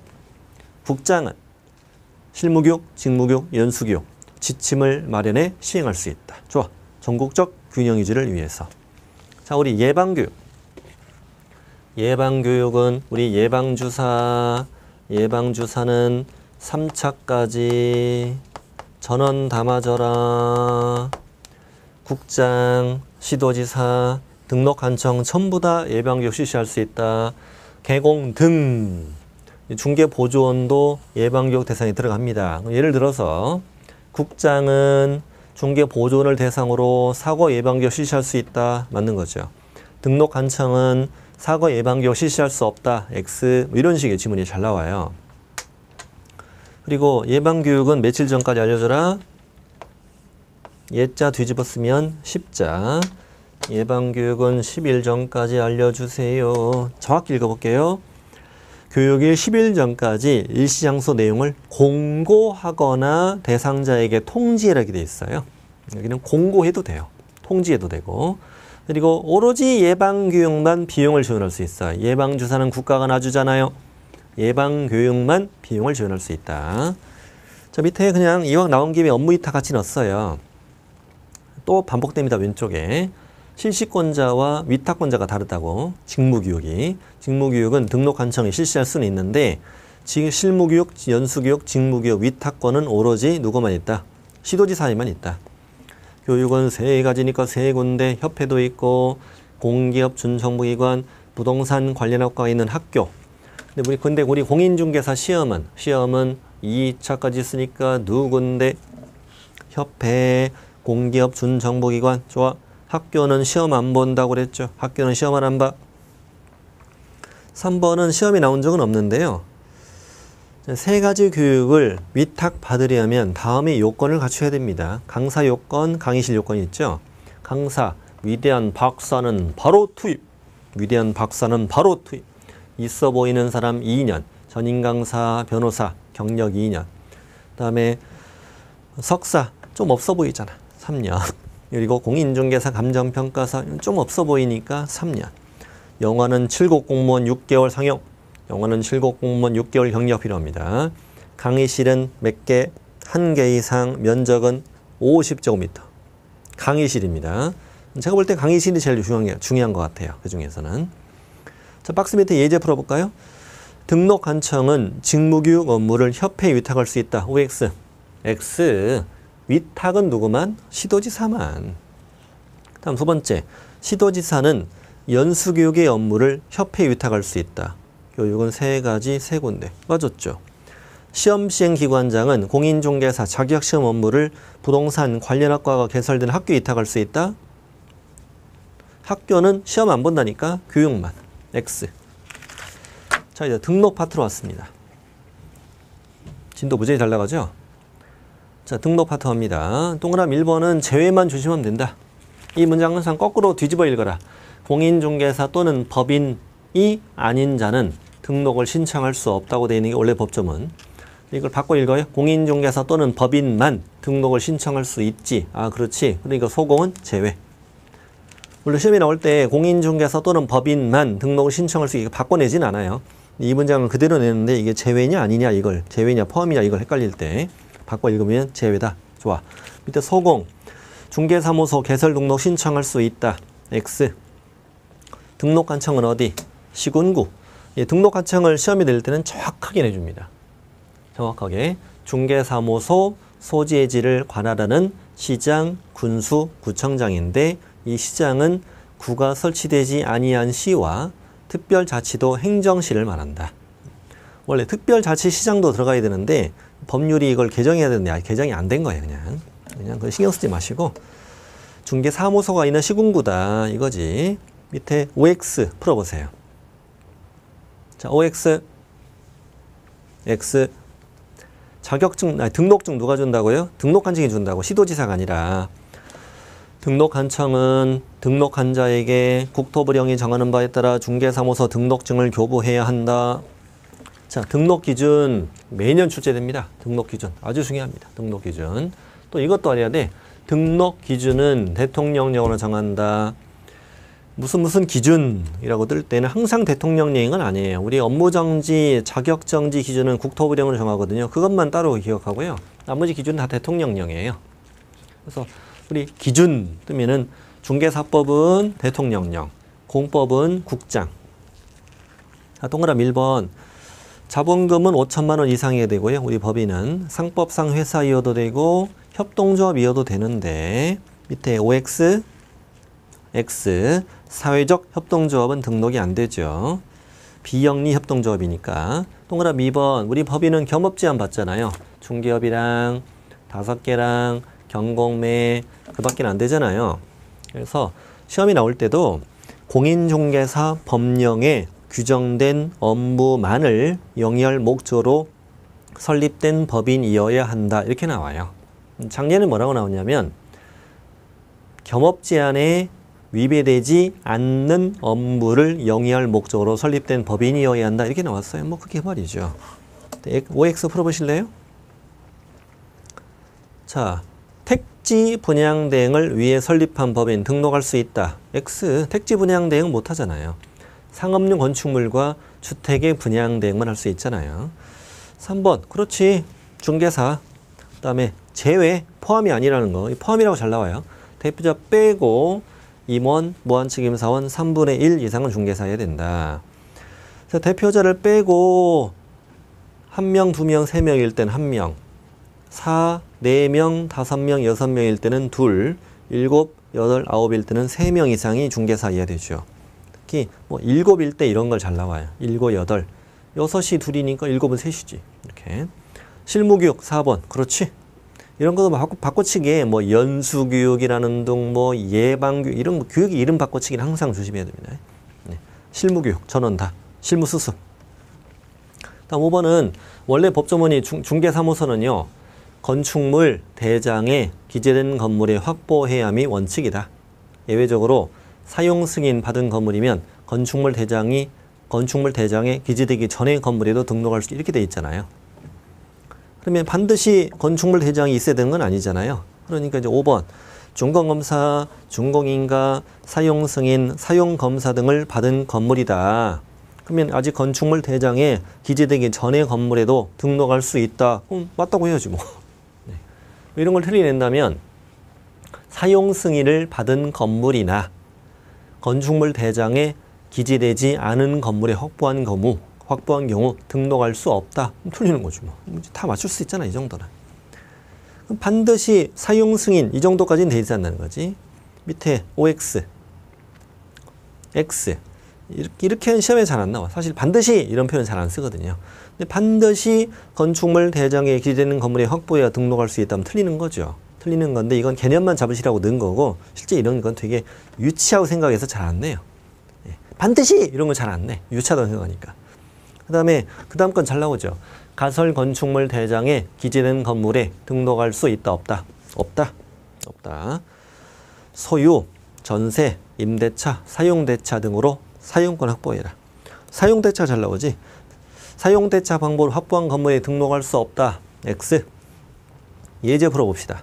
국장은 실무교육, 직무교육, 연수교육, 지침을 마련해 시행할 수 있다. 좋아. 전국적 균형 유지를 위해서. 자, 우리 예방교육. 예방교육은 우리 예방주사는 3차까지 전원 다 맞아라. 국장, 시도지사, 등록한청 전부 다 예방교육 실시할 수 있다. 개공 등. 중개보조원도 예방교육 대상에 들어갑니다. 예를 들어서 국장은 중개보조원을 대상으로 사고 예방교육 실시할 수 있다. 맞는 거죠. 등록관청은 사고 예방교육 실시할 수 없다. X 이런 식의 지문이 잘 나와요. 그리고 예방교육은 며칠 전까지 알려줘라. 예자 뒤집어 쓰면 10자. 예방교육은 10일 전까지 알려주세요. 정확히 읽어볼게요. 교육일 10일 전까지 일시장소 내용을 공고하거나 대상자에게 통지하게 돼 있어요. 여기는 공고해도 돼요. 통지해도 되고. 그리고 오로지 예방교육만 비용을 지원할 수 있어요. 예방주사는 국가가 놔주잖아요. 예방교육만 비용을 지원할 수 있다. 저 밑에 그냥 이왕 나온 김에 업무위탁 같이 넣었어요. 또 반복됩니다. 왼쪽에. 실시권자와 위탁권자가 다르다고. 직무교육은 등록관청이 실시할 수는 있는데 실무교육, 연수교육, 직무교육, 위탁권은 오로지 누구만 있다? 시도지사에만 있다. 교육은 세 가지니까 세 군데 협회도 있고 공기업 준정부기관, 부동산 관련 학과가 있는 학교. 근데 우리 공인중개사 시험은 2차까지 있으니까 누군데? 협회, 공기업 준정부기관. 좋아. 학교는 시험 안 본다고 그랬죠. 학교는 시험을 안 봐. 3번은 시험이 나온 적은 없는데요. 세 가지 교육을 위탁받으려면 다음의 요건을 갖춰야 됩니다. 강사 요건, 강의실 요건이 있죠. 강사, 위대한 박사는 바로 투입. 위대한 박사는 바로 투입. 있어 보이는 사람 2년. 전임 강사, 변호사, 경력 2년. 그다음에 석사, 좀 없어 보이잖아. 3년. 그리고 공인중개사, 감정평가사, 좀 없어 보이니까 3년. 영어는 7급 공무원 6개월 상영. 영어는 7급 공무원 6개월 경력 필요합니다. 강의실은 몇 개? 1개 이상, 면적은 50제곱미터. 강의실입니다. 제가 볼 때 강의실이 제일 중요한 것 같아요. 그 중에서는. 자, 박스 밑에 예제 풀어볼까요? 등록관청은 직무교육 업무를 협회에 위탁할 수 있다. OX. X. 위탁은 누구만? 시도지사만. 다음 두 번째. 시도지사는 연수교육의 업무를 협회에 위탁할 수 있다. 교육은 세 가지, 세 군데. 맞았죠? 시험시행기관장은 공인중개사 자격시험 업무를 부동산 관련 학과가 개설된 학교에 위탁할 수 있다. 학교는 시험 안 본다니까 교육만. X. 자, 이제 등록 파트로 왔습니다. 진도 무지하게 잘 나가죠? 자, 등록 파트 갑니다. 동그라미 1번은 제외만 조심하면 된다. 이 문장은 항상 거꾸로 뒤집어 읽어라. 공인중개사 또는 법인이 아닌 자는 등록을 신청할 수 없다고 되어 있는 게 원래 법조문. 이걸 바꿔 읽어요. 공인중개사 또는 법인만 등록을 신청할 수 있지. 아, 그렇지. 그러니까 소공은 제외. 원래 시험이 나올 때 공인중개사 또는 법인만 등록을 신청할 수 있게 바꿔내진 않아요. 이 문장을 그대로 내는데 이게 제외냐 아니냐 이걸 제외냐 포함이냐 이걸 헷갈릴 때 바꿔 읽으면 제외다. 좋아. 밑에 소공. 중개사무소 개설 등록 신청할 수 있다. X. 등록관청은 어디? 시군구. 예, 등록관청을 시험이 될 때는 정확하게 내줍니다. 정확하게. 중개사무소 소재지를 관할하는 시장, 군수, 구청장인데 이 시장은 구가 설치되지 아니한 시와 특별자치도 행정시를 말한다. 원래 특별자치시장도 들어가야 되는데 법률이 이걸 개정해야 되는데 개정이 안 된 거예요. 그냥 그 신경 쓰지 마시고 중개사무소가 있는 시군구다 이거지. 밑에 OX 풀어보세요. 자, OX X 자격증, 등록증 누가 준다고요? 등록관청이 준다고. 시도지사가 아니라. 등록관청은 등록한 자에게 국토부령이 정하는 바에 따라 중개사무소 등록증을 교부해야 한다. 자, 등록기준 매년 출제됩니다. 등록기준 아주 중요합니다. 등록기준. 또 이것도 알아야 돼. 등록기준은 대통령령으로 정한다. 무슨 기준이라고 뜰 때는 항상 대통령령은 아니에요. 우리 업무정지, 자격정지 기준은 국토부령으로 정하거든요. 그것만 따로 기억하고요. 나머지 기준은 다 대통령령이에요. 그래서 우리 기준 뜨면은 중개사법은 대통령령, 공법은 국장. 동그라미 1번. 자본금은 5천만 원 이상이어야 되고요. 우리 법인은 상법상 회사이어도 되고 협동조합이어도 되는데 밑에 OX, X 사회적 협동조합은 등록이 안 되죠. 비영리 협동조합이니까. 동그라미 2번. 우리 법인은 겸업제한 받잖아요. 중개업이랑 5개랑 경공매 그 밖에 안 되잖아요. 그래서 시험이 나올 때도 공인중개사 법령에 규정된 업무만을 영위할 목적으로 설립된 법인이어야 한다. 이렇게 나와요. 작년에 뭐라고 나오냐면 겸업제한에 위배되지 않는 업무를 영위할 목적으로 설립된 법인이어야 한다. 이렇게 나왔어요. 뭐 그게 말이죠. OX 풀어보실래요? 자, 택지 분양 대행을 위해 설립한 법인 등록할 수 있다. X. 택지 분양 대행 못 하잖아요. 상업용 건축물과 주택의 분양 대행만 할 수 있잖아요. 3번. 그렇지. 중개사. 그 다음에 제외. 포함이 아니라는 거. 포함이라고 잘 나와요. 대표자 빼고 임원, 무한책임사원 3분의 1 이상은 중개사여야 된다. 그래서 대표자를 빼고 1명, 2명, 3명일 때는 1명, 4, 4명, 5명, 6명일 때는 2, 7, 8, 9일 때는 3명 이상이 중개사 이해야 되죠. 특히 뭐 7일 때 이런 걸 잘 나와요. 7, 8, 6이 둘이니까 7은 셋이지. 이렇게. 실무교육 4번. 그렇지. 이런 것도 바꿔치기에 뭐 연수교육이라는 등 뭐 예방교육 이런 교육이 이름 바꿔치기는 항상 조심해야 됩니다. 네. 실무교육 전원 다. 실무수습. 다음 5번은 원래 법조문이 중개사무소는요. 건축물 대장에 기재된 건물의 확보해야 함이 원칙이다. 예외적으로 사용 승인 받은 건물이면 건축물 대장에 기재되기 전에 건물에도 등록할 수 이렇게 돼 있잖아요. 그러면 반드시 건축물 대장이 있어야 되는 건 아니잖아요. 그러니까 이제 5번 준공검사, 준공인가, 사용 승인, 사용 검사 등을 받은 건물이다. 그러면 아직 건축물 대장에 기재되기 전에 건물에도 등록할 수 있다. 맞다고 해야지 뭐. 네. 이런 걸 틀려낸다면 사용 승인을 받은 건물이나 건축물 대장에 기재되지 않은 건물에 확보한 경우 등록할 수 없다. 틀리는 거죠. 뭐. 다 맞출 수 있잖아. 이 정도는. 그럼 반드시 사용 승인 이 정도까지는 돼 있지 않는 거지. 밑에 OX, X 이렇게는 시험에 잘 안 나와. 사실 반드시 이런 표현 잘 안 쓰거든요. 근데 반드시 건축물 대장에 기재되는 건물에 확보해야 등록할 수 있다면 틀리는 거죠. 틀리는 건데 이건 개념만 잡으시라고 넣은 거고 실제 이런 건 되게 유치하고 생각해서 잘 안 내요. 예. 반드시 이런 거 잘 안 내. 유치하다고 생각하니까. 그 다음 건 잘 나오죠. 가설 건축물 대장에 기재된 건물에 등록할 수 있다 없다. 없다. 소유, 전세, 임대차, 사용대차 등으로 사용권 확보해라. 사용대차 잘 나오지? 사용대차 방법으로 확보한 건물에 등록할 수 없다. X. 예제 풀어봅시다.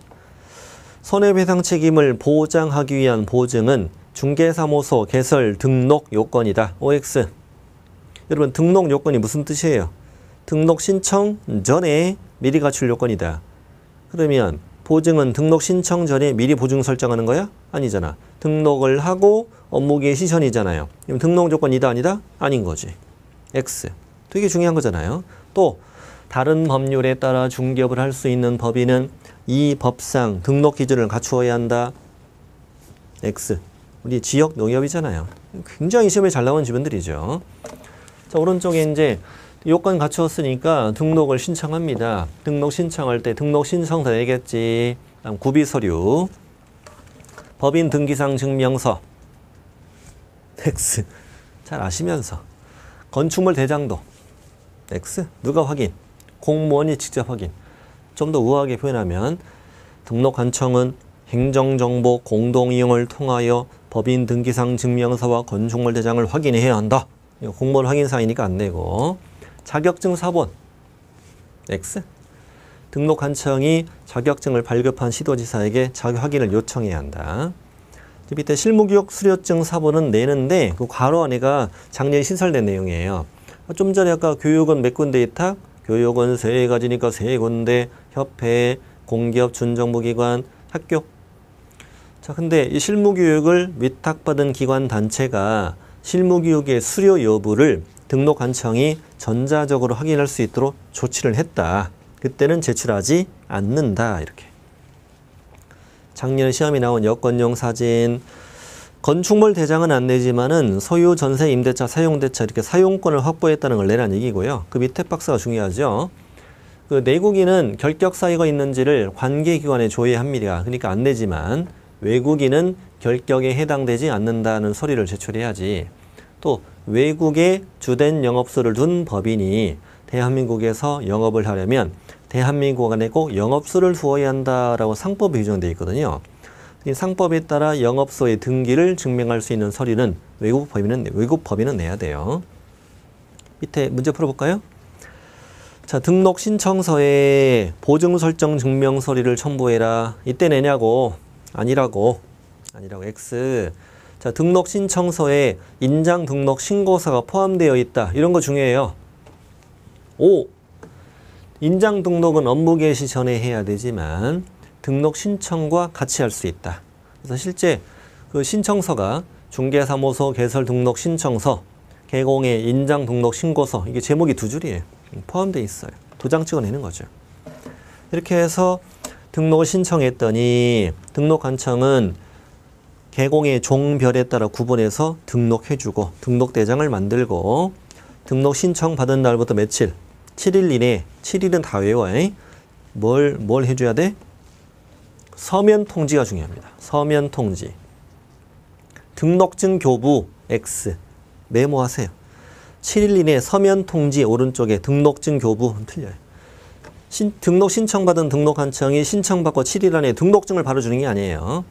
손해배상 책임을 보장하기 위한 보증은 중개사무소 개설 등록 요건이다. OX. 여러분 등록 요건이 무슨 뜻이에요? 등록 신청 전에 미리 갖출 요건이다. 그러면 보증은 등록 신청 전에 미리 보증 설정하는 거야? 아니잖아. 등록을 하고 업무 개시 전이잖아요. 그럼 등록 조건이다 아니다? 아닌 거지. X. 되게 중요한 거잖아요. 또 다른 법률에 따라 중개업을 할 수 있는 법인은 이 법상 등록 기준을 갖추어야 한다. X. 우리 지역 농협이잖아요. 굉장히 시험에 잘 나오는 지문들이죠. 자, 오른쪽에 이제 요건 갖추었으니까 등록을 신청합니다. 등록 신청할 때 등록 신청서 내겠지. 다음 구비 서류. 법인 등기상 증명서. X. 잘 아시면서. 건축물 대장도. X. 누가 확인? 공무원이 직접 확인. 좀 더 우아하게 표현하면 등록 관청은 행정정보 공동이용을 통하여 법인 등기상 증명서와 건축물 대장을 확인해야 한다. 이거 공무원 확인사항이니까 안 내고. 자격증 4번. X. 등록 관청이 자격증을 발급한 시도지사에게 자격 확인을 요청해야 한다. 밑에 실무교육 수료증 4번은 내는데 그 괄호 안에가 작년에 신설된 내용이에요. 좀 전에 아까 교육은 몇 군데 위탁? 교육은 3가지니까 3군데, 협회, 공기업, 준정부기관, 학교. 자, 근데 이 실무교육을 위탁받은 기관 단체가 실무교육의 수료 여부를 등록관청이 전자적으로 확인할 수 있도록 조치를 했다. 그때는 제출하지 않는다. 이렇게. 작년 시험에 나온 여건용 사진. 건축물 대장은 안 내지만은 소유, 전세, 임대차, 사용대차 이렇게 사용권을 확보했다는 걸 내란 얘기고요. 그 밑에 박스가 중요하죠. 그 내국인은 결격 사유가 있는지를 관계기관에 조회합니다. 그러니까 안 내지만 외국인은 결격에 해당되지 않는다는 서류를 제출해야지. 또 외국에 주된 영업소를 둔 법인이 대한민국에서 영업을 하려면 대한민국 안에 꼭 영업소를 두어야 한다라고 상법에 규정되어 있거든요. 이 상법에 따라 영업소의 등기를 증명할 수 있는 서류는 외국 법인은 내야 돼요. 밑에 문제 풀어볼까요? 자, 등록 신청서에 보증 설정 증명 서류를 첨부해라. 이때 내냐고? 아니라고. X. 자, 등록 신청서에 인장 등록 신고서가 포함되어 있다. 이런 거 중요해요. 5. 인장 등록은 업무 개시 전에 해야 되지만 등록 신청과 같이 할 수 있다. 그래서 실제 그 신청서가 중개사무소 개설 등록 신청서, 개공의 인장 등록 신고서, 이게 제목이 2줄이에요. 포함되어 있어요. 도장 찍어내는 거죠. 이렇게 해서 등록을 신청했더니 등록관청은 개공의 종별에 따라 구분해서 등록해주고 등록대장을 만들고 등록 신청 받은 날부터 며칠? 7일 이내, 7일은 다 외워. 뭘 해줘야 돼? 서면 통지가 중요합니다. 서면 통지. 등록증 교부 X 메모하세요. 7일 이내 서면 통지 오른쪽에 등록증 교부 틀려요. 등록 신청받은 등록관청이 신청받고 7일 안에 등록증을 바로 주는 게 아니에요.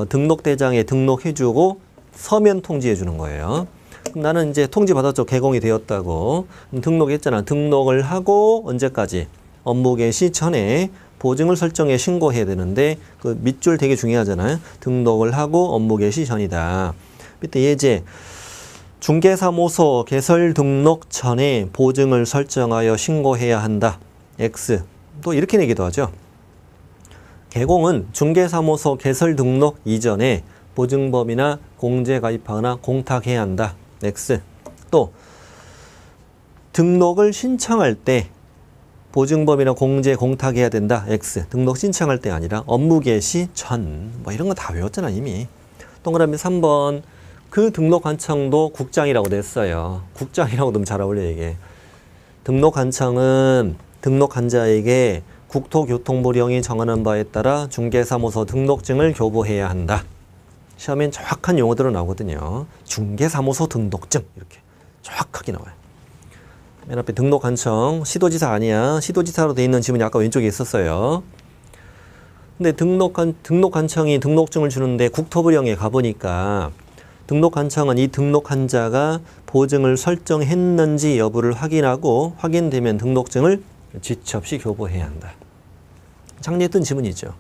등록대장에 등록해주고 서면 통지해주는 거예요. 그럼 나는 이제 통지 받았죠. 개공이 되었다고. 등록했잖아. 등록을 하고 언제까지? 업무 개시 전에 보증을 설정해 신고해야 되는데 그 밑줄 되게 중요하잖아요. 등록을 하고 업무 개시 전이다. 밑에 예제. 중개사무소 개설 등록 전에 보증을 설정하여 신고해야 한다. X. 또 이렇게 내기도 하죠. 개공은 중개사무소 개설 등록 이전에 보증법이나 공제 가입하거나 공탁해야 한다. X. 또 등록을 신청할 때 보증법이나 공제 공탁해야 된다. X. 등록 신청할 때 아니라 업무 개시 전. 뭐 이런 거 다 외웠잖아 이미. 동그라미 3번. 그 등록관청도 국장이라고 냈어요. 국장이라고 너무 잘 어울려 이게. 등록관청은 등록한자에게 국토교통부령이 정하는 바에 따라 중개사무소 등록증을 교부해야 한다. 시험엔 정확한 용어들은 나오거든요. 중개사무소 등록증 이렇게 정확하게 나와요. 맨 앞에 등록관청, 시도지사 아니야. 시도지사로 돼 있는 지문이 아까 왼쪽에 있었어요. 근데 등록관청이 등록증을 주는데 국토부령에 가보니까 등록관청은 이 등록한자가 보증을 설정했는지 여부를 확인하고 확인되면 등록증을 지체 없이 교부해야 한다. 창리했던 지문이죠.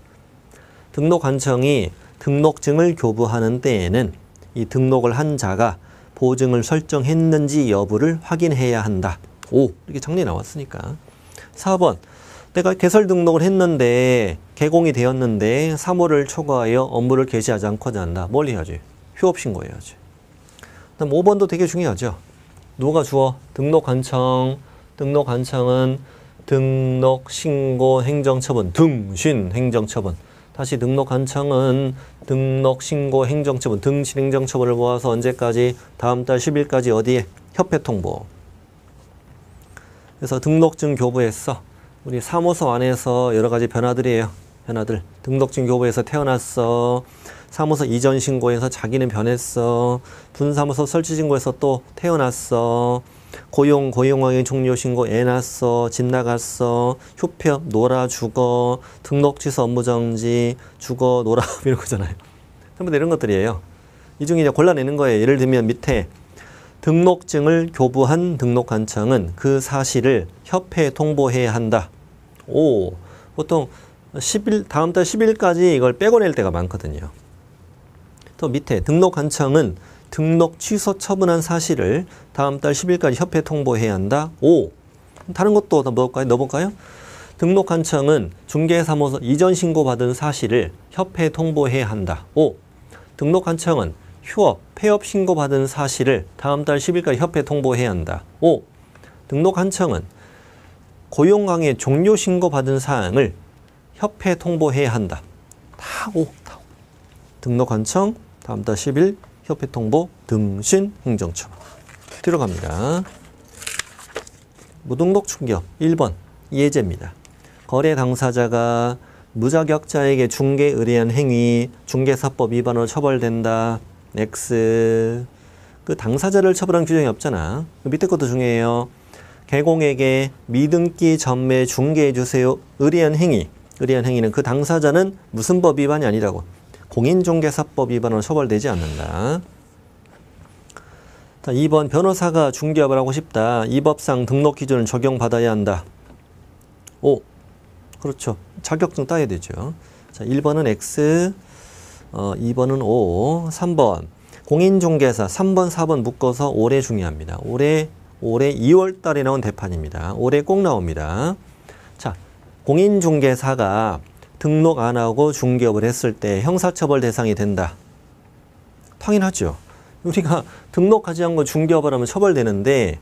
등록관청이 등록증을 교부하는 때에는 이 등록을 한 자가 보증을 설정했는지 여부를 확인해야 한다. 오, 이렇게 정리 나왔으니까. 4번. 내가 개설 등록을 했는데 개공이 되었는데 3월을 초과하여 업무를 개시하지 않고자 한다. 뭘 해야지? 휴업 신고해야지. 그다음 5번도 되게 중요하죠. 누가 주어? 등록관청. 등록관청은 등록, 신고, 행정처분, 등신, 행정처분. 다시 등록관청은 등록, 신고, 행정처분, 등신, 행정처분을 모아서 언제까지? 다음 달 10일까지 어디에? 협회 통보. 그래서 등록증 교부했어. 우리 사무소 안에서 여러 가지 변화들이에요. 변화들. 등록증 교부해서 태어났어. 사무소 이전 신고해서 자기는 변했어. 분사무소 설치 신고해서 또 태어났어. 고용황의 종료 신고 애 낳았어. 집 나갔어. 휴폐업 놀아 죽어. 등록 취소 업무 정지 죽어 놀아 이런 거잖아요. 전부 다 이런 것들이에요. 이 중에 이제 골라내는 거예요. 예를 들면 밑에 등록증을 교부한 등록관청은 그 사실을 협회에 통보해야 한다. 오, 보통 10일, 다음 달 10일까지 이걸 빼고 낼 때가 많거든요. 또 밑에 등록관청은 등록 취소 처분한 사실을 다음 달 10일까지 협회에 통보해야 한다. 오, 다른 것도 다 넣어볼까요? 등록관청은 중개사무소 이전 신고받은 사실을 협회에 통보해야 한다. 오, 등록관청은 휴업, 폐업 신고받은 사실을 다음 달 10일까지 협회에 통보해야 한다. 오, 등록관청은 고용강의 종료 신고받은 사항을 협회에 통보해야 한다. 다 오. 등록관청, 다음 달 10일 협회 통보, 등신, 행정처분. 들어갑니다. 무등록 충격 1번 예제입니다. 거래 당사자가 무자격자에게 중개 의뢰한 행위 중개사법 위반으로 처벌된다. X. 그 당사자를 처벌한 규정이 없잖아. 그 밑에 것도 중요해요. 개공에게 미등기 전매 중개해 주세요. 의뢰한 행위. 의뢰한 행위는 그 당사자는 무슨 법 위반이 아니라고. 공인중개사법 위반으로 처벌되지 않는다. 자, 2번 변호사가 중개업을 하고 싶다. 이 법상 등록 기준을 적용받아야 한다. 오, 그렇죠. 자격증 따야 되죠. 자, 1번은 X, 2번은 O, 3번 공인중개사 3번, 4번 묶어서 올해 중요합니다. 올해 2월 달에 나온 대판입니다. 올해 꼭 나옵니다. 자, 공인중개사가 등록 안 하고 중개업을 했을 때 형사처벌 대상이 된다. 당연하죠. 우리가 등록하지 않고 중개업을 하면 처벌되는데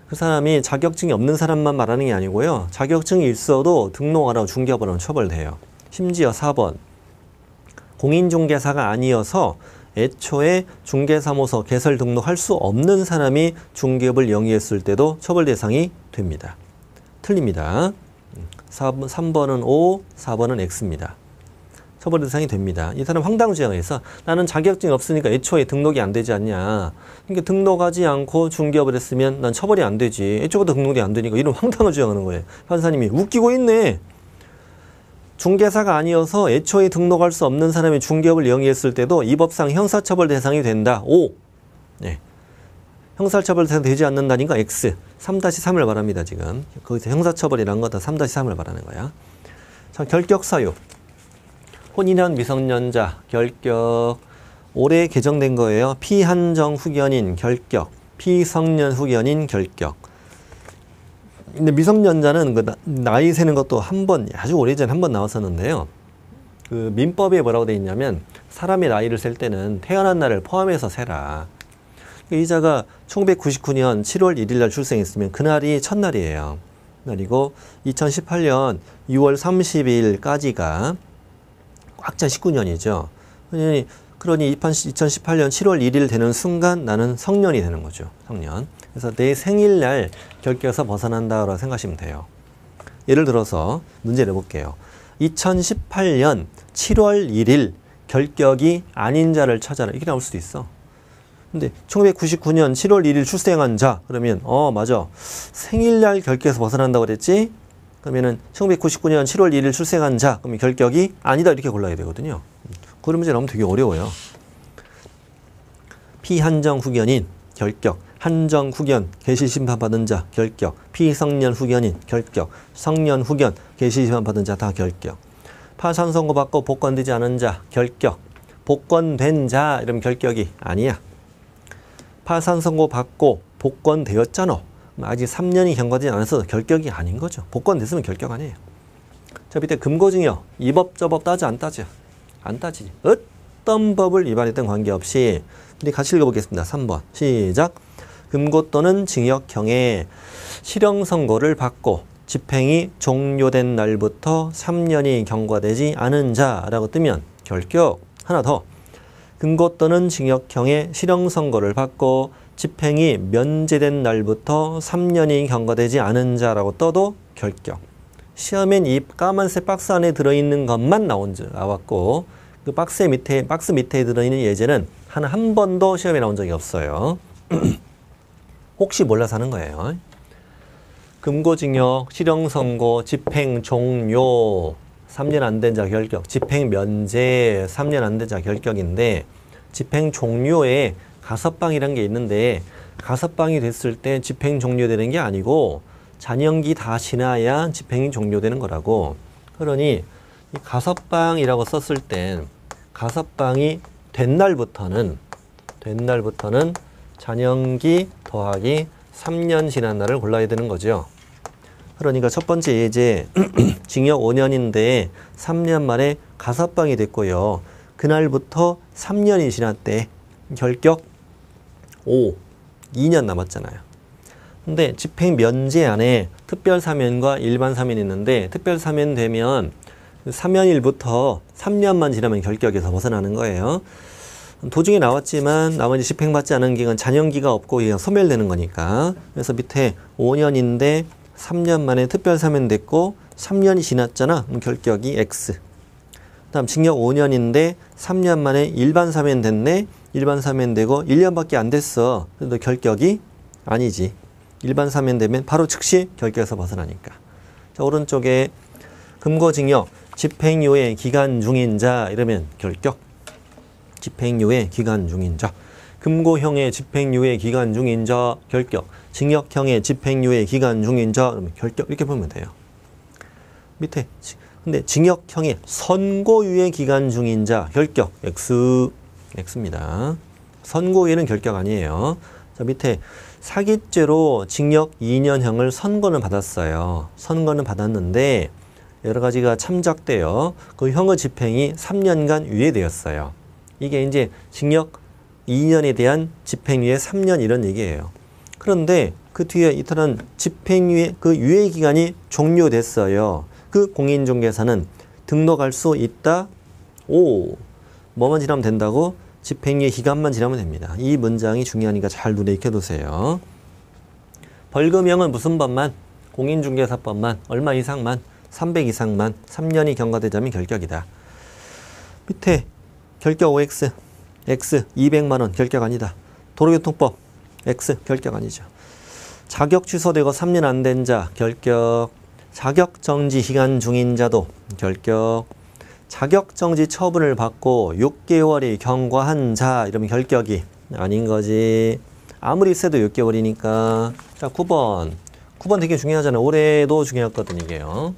그 사람이 자격증이 없는 사람만 말하는 게 아니고요. 자격증이 있어도 등록 안 하고 중개업을 하면 처벌돼요. 심지어 4번 공인중개사가 아니어서 애초에 중개사무소 개설 등록할 수 없는 사람이 중개업을 영위했을 때도 처벌 대상이 됩니다. 틀립니다. 3번은 O, 4번은 X입니다. 처벌 대상이 됩니다. 이 사람 황당 주장해서 나는 자격증이 없으니까 애초에 등록이 안 되지 않냐. 그러니까 등록하지 않고 중개업을 했으면 난 처벌이 안 되지. 애초부터 등록이 안 되니까 이런 황당을 주장하는 거예요. 판사님이 웃기고 있네. 중개사가 아니어서 애초에 등록할 수 없는 사람이 중개업을 영위했을 때도 이 법상 형사처벌 대상이 된다. O. 네. 형사처벌 대상 되지 않는다니까 X. 3-3을 말합니다. 지금. 거기서 형사처벌이란 거다 3-3을 말하는 거야. 자, 결격 사유. 혼인한 미성년자 결격. 올해 개정된 거예요. 피한정 후견인 결격. 피성년 후견인 결격. 근데 미성년자는 그 나이 세는 것도 한 번, 아주 오래전에 한 번 나왔었는데요. 그 민법에 뭐라고 돼 있냐면 사람의 나이를 셀 때는 태어난 날을 포함해서 세라. 이자가 1999년 7월 1일 날 출생했으면 그날이 첫날이에요. 날이고 2018년 6월 30일까지가 꽉 찬 19년이죠. 그러니 2018년 7월 1일 되는 순간 나는 성년이 되는 거죠. 성년. 그래서 내 생일날 결격에서 벗어난다고 생각하시면 돼요. 예를 들어서 문제를 내볼게요. 2018년 7월 1일 결격이 아닌 자를 찾아라. 이렇게 나올 수도 있어. 근데 1999년 7월 1일 출생한 자 그러면 맞아. 생일날 결격에서 벗어난다고 그랬지? 그러면은 1999년 7월 1일 출생한 자 그러면 결격이 아니다 이렇게 골라야 되거든요. 그런 문제 나오면 되게 어려워요. 피한정 후견인 결격, 한정 후견 개시 심판 받은 자 결격, 피성년 후견인 결격, 성년 후견 개시 심판 받은 자 다 결격. 파산 선고 받고 복권되지 않은 자 결격, 복권된 자 이러면 결격이 아니야. 파산 선고 받고 복권되었잖아. 아직 3년이 경과되지 않아서 결격이 아닌 거죠. 복권됐으면 결격 아니에요. 자, 밑에 금고증여 이 법 저 법 따져 안 따져? 안 따지지. 어떤 법을 위반했던 관계없이 우리 같이 읽어보겠습니다. 3번 시작. 금고 또는 징역형의 실형 선고를 받고 집행이 종료된 날부터 3년이 경과되지 않은 자라고 뜨면 결격. 하나 더. 금고 또는 징역형의 실형 선고를 받고 집행이 면제된 날부터 3년이 경과되지 않은 자라고 떠도 결격. 시험엔 이 까만색 박스 안에 들어있는 것만 나왔고 그 박스 밑에 들어있는 예제는 한 번도 시험에 나온 적이 없어요. 혹시 몰라서 하는 거예요. 금고징역, 실형선고, 집행 종료 3년 안 된 자 결격, 집행 면제 3년 안 된 자 결격인데 집행 종료에 가석방이라는 게 있는데 가석방이 됐을 때 집행 종료되는 게 아니고 잔영기 다 지나야 집행이 종료되는 거라고. 그러니 이 가석방이라고 썼을 땐 가석방이 된 날부터는 잔영기 더하기 3년 지난 날을 골라야 되는 거죠. 그러니까 첫 번째 예제 징역 5년인데 3년 만에 가석방이 됐고요. 그날부터 3년이 지났대. 결격 5, 2년 남았잖아요. 근데 집행 면제 안에 특별 사면과 일반 사면이 있는데 특별 사면 되면 사면일부터 3년만 지나면 결격에서 벗어나는 거예요. 도중에 나왔지만 나머지 집행받지 않은 기간 잔영기가 없고 그냥 소멸되는 거니까. 그래서 밑에 5년인데 3년 만에 특별 사면 됐고 3년이 지났잖아. 그럼 결격이 X. 다음 징역 5년인데 3년 만에 일반 사면 됐네. 일반 사면 되고 1년밖에 안 됐어. 그래도 결격이 아니지. 일반 사면 되면 바로 즉시 결격에서 벗어나니까. 자, 오른쪽에 금고징역 집행유예 기간 중인 자 이러면 결격. 집행유예 기간 중인 자. 금고형의 집행유예 기간 중인 자 결격. 징역형의 집행유예 기간 중인 자 그러면 결격. 이렇게 보면 돼요. 밑에 근데 징역형의 선고유예 기간 중인 자 결격. X입니다. 선고유예는 결격 아니에요. 자, 밑에 사기죄로 징역 2년형을 선고는 받았어요. 선고는 받았는데 여러 가지가 참작되어 그 형의 집행이 3년간 유예되었어요. 이게 이제 징역 2년에 대한 집행유예 3년 이런 얘기예요. 그런데 그 뒤에 이탈한 집행유예 그 유예 기간이 종료됐어요. 그 공인중개사는 등록할 수 있다. 오. 뭐만 지나면 된다고? 집행유예 기간만 지나면 됩니다. 이 문장이 중요하니까 잘 눈에 익혀두세요. 벌금형은 무슨 법만? 공인중개사법만. 얼마 이상만? 300 이상만. 3년이 경과되자면 결격이다. 밑에 결격 OX. X 200만 원 결격 아니다. 도로교통법 X 결격 아니죠. 자격 취소되고 3년 안 된 자 결격. 자격 정지 기간 중인 자도 결격. 자격 정지 처분을 받고 6개월이 경과한 자 이러면 결격이 아닌 거지. 아무리 세도 6개월이니까. 자, 9번. 9번 되게 중요하잖아요. 올해도 중요했거든 이게요.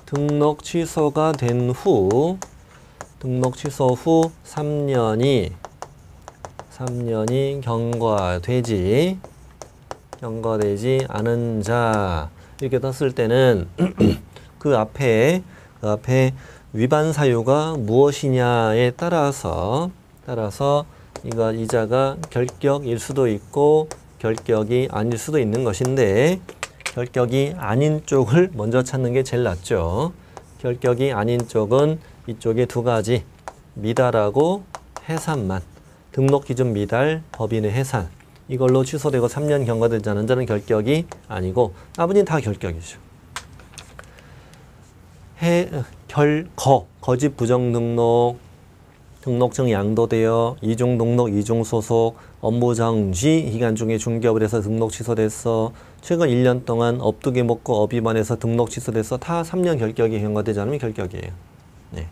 등록 취소가 된 후 등록 취소 후 3년이 경과되지 않은 자 이렇게 떴을 때는 그 앞에 위반 사유가 무엇이냐에 따라서 이 자가 결격일 수도 있고 결격이 아닐 수도 있는 것인데 결격이 아닌 쪽을 먼저 찾는 게 제일 낫죠. 결격이 아닌 쪽은 이쪽에 두 가지 미달하고 해산만 등록 기준 미달 법인의 해산 이걸로 취소되고 3년 경과되지 않은 자는 결격이 아니고 나머지는 다 결격이죠. 거짓 부정 등록증 양도되어 이중 등록, 이중 소속, 업무 정지 기간 중에 중개업을 해서 등록 취소됐어. 최근 1년 동안 업두개 먹고 업 위반해서 등록 취소됐어. 다 3년 결격이 경과되지 않으면 결격이에요. 네.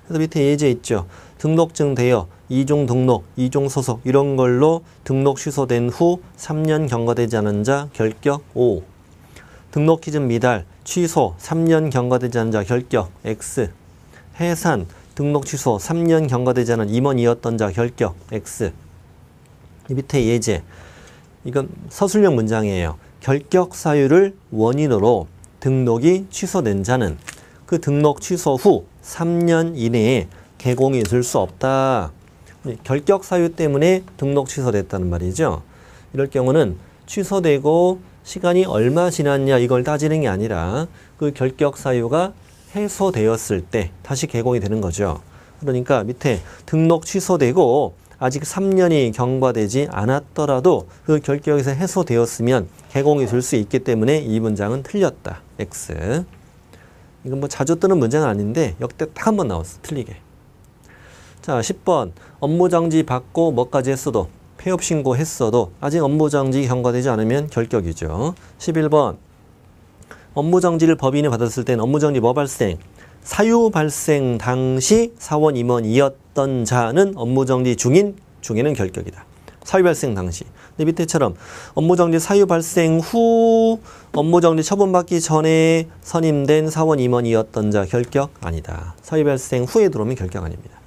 그래서 밑에 예제 있죠. 등록증 되어 이중 등록, 이중 소속 이런 걸로 등록 취소된 후 3년 경과되지 않은 자 결격 O. 등록 기준 미달, 취소 3년 경과되지 않은 자 결격 X. 해산 등록 취소 3년 경과되지 않은 임원이었던 자 결격 X. 이 밑에 예제. 이건 서술형 문장이에요. 결격 사유를 원인으로 등록이 취소된 자는 그 등록 취소 후 3년 이내에 개공이 될 수 없다. 결격 사유 때문에 등록 취소됐다는 말이죠. 이럴 경우는 취소되고 시간이 얼마 지났냐 이걸 따지는 게 아니라 그 결격 사유가 해소되었을 때 다시 개공이 되는 거죠. 그러니까 밑에 등록 취소되고 아직 3년이 경과되지 않았더라도 그 결격에서 해소되었으면 개공이 될 수 있기 때문에 이 문장은 틀렸다. X. 이건 뭐 자주 뜨는 문장은 아닌데 역대 딱 한 번 나왔어. 틀리게. 자, 10번. 업무정지 받고 뭐까지 했어도 폐업 신고했어도 아직 업무정지 경과되지 않으면 결격이죠. 11번. 업무정지를 법인이 받았을 때는 업무정지 뭐 발생? 사유 발생 당시 사원 임원이었던 자는 업무정지 중에는 결격이다. 사유 발생 당시. 근데 밑에처럼 업무정지 사유 발생 후 업무정지 처분받기 전에 선임된 사원 임원이었던 자 결격 아니다. 사유 발생 후에 들어오면 결격 아닙니다.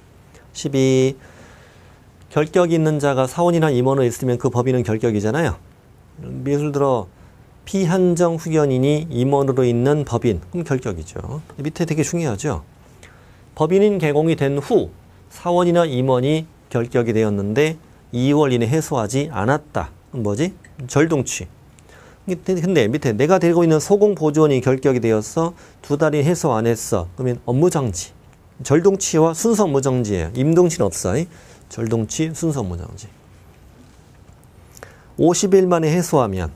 12. 결격이 있는 자가 사원이나 임원으로 있으면 그 법인은 결격이잖아요. 예를 들어 피한정 후견인이 임원으로 있는 법인, 그럼 결격이죠. 밑에 되게 중요하죠. 법인인 개공이 된 후 사원이나 임원이 결격이 되었는데 2월 이내 해소하지 않았다. 그럼 뭐지? 절동치. 근데 밑에 내가 데리고 있는 소공보조원이 결격이 되었어. 2달이 해소 안 했어. 그러면 업무정지. 절동치와 순서 업무정지예요. 임동치는 없어. 절동치, 순서 업무정지. 50일 만에 해소하면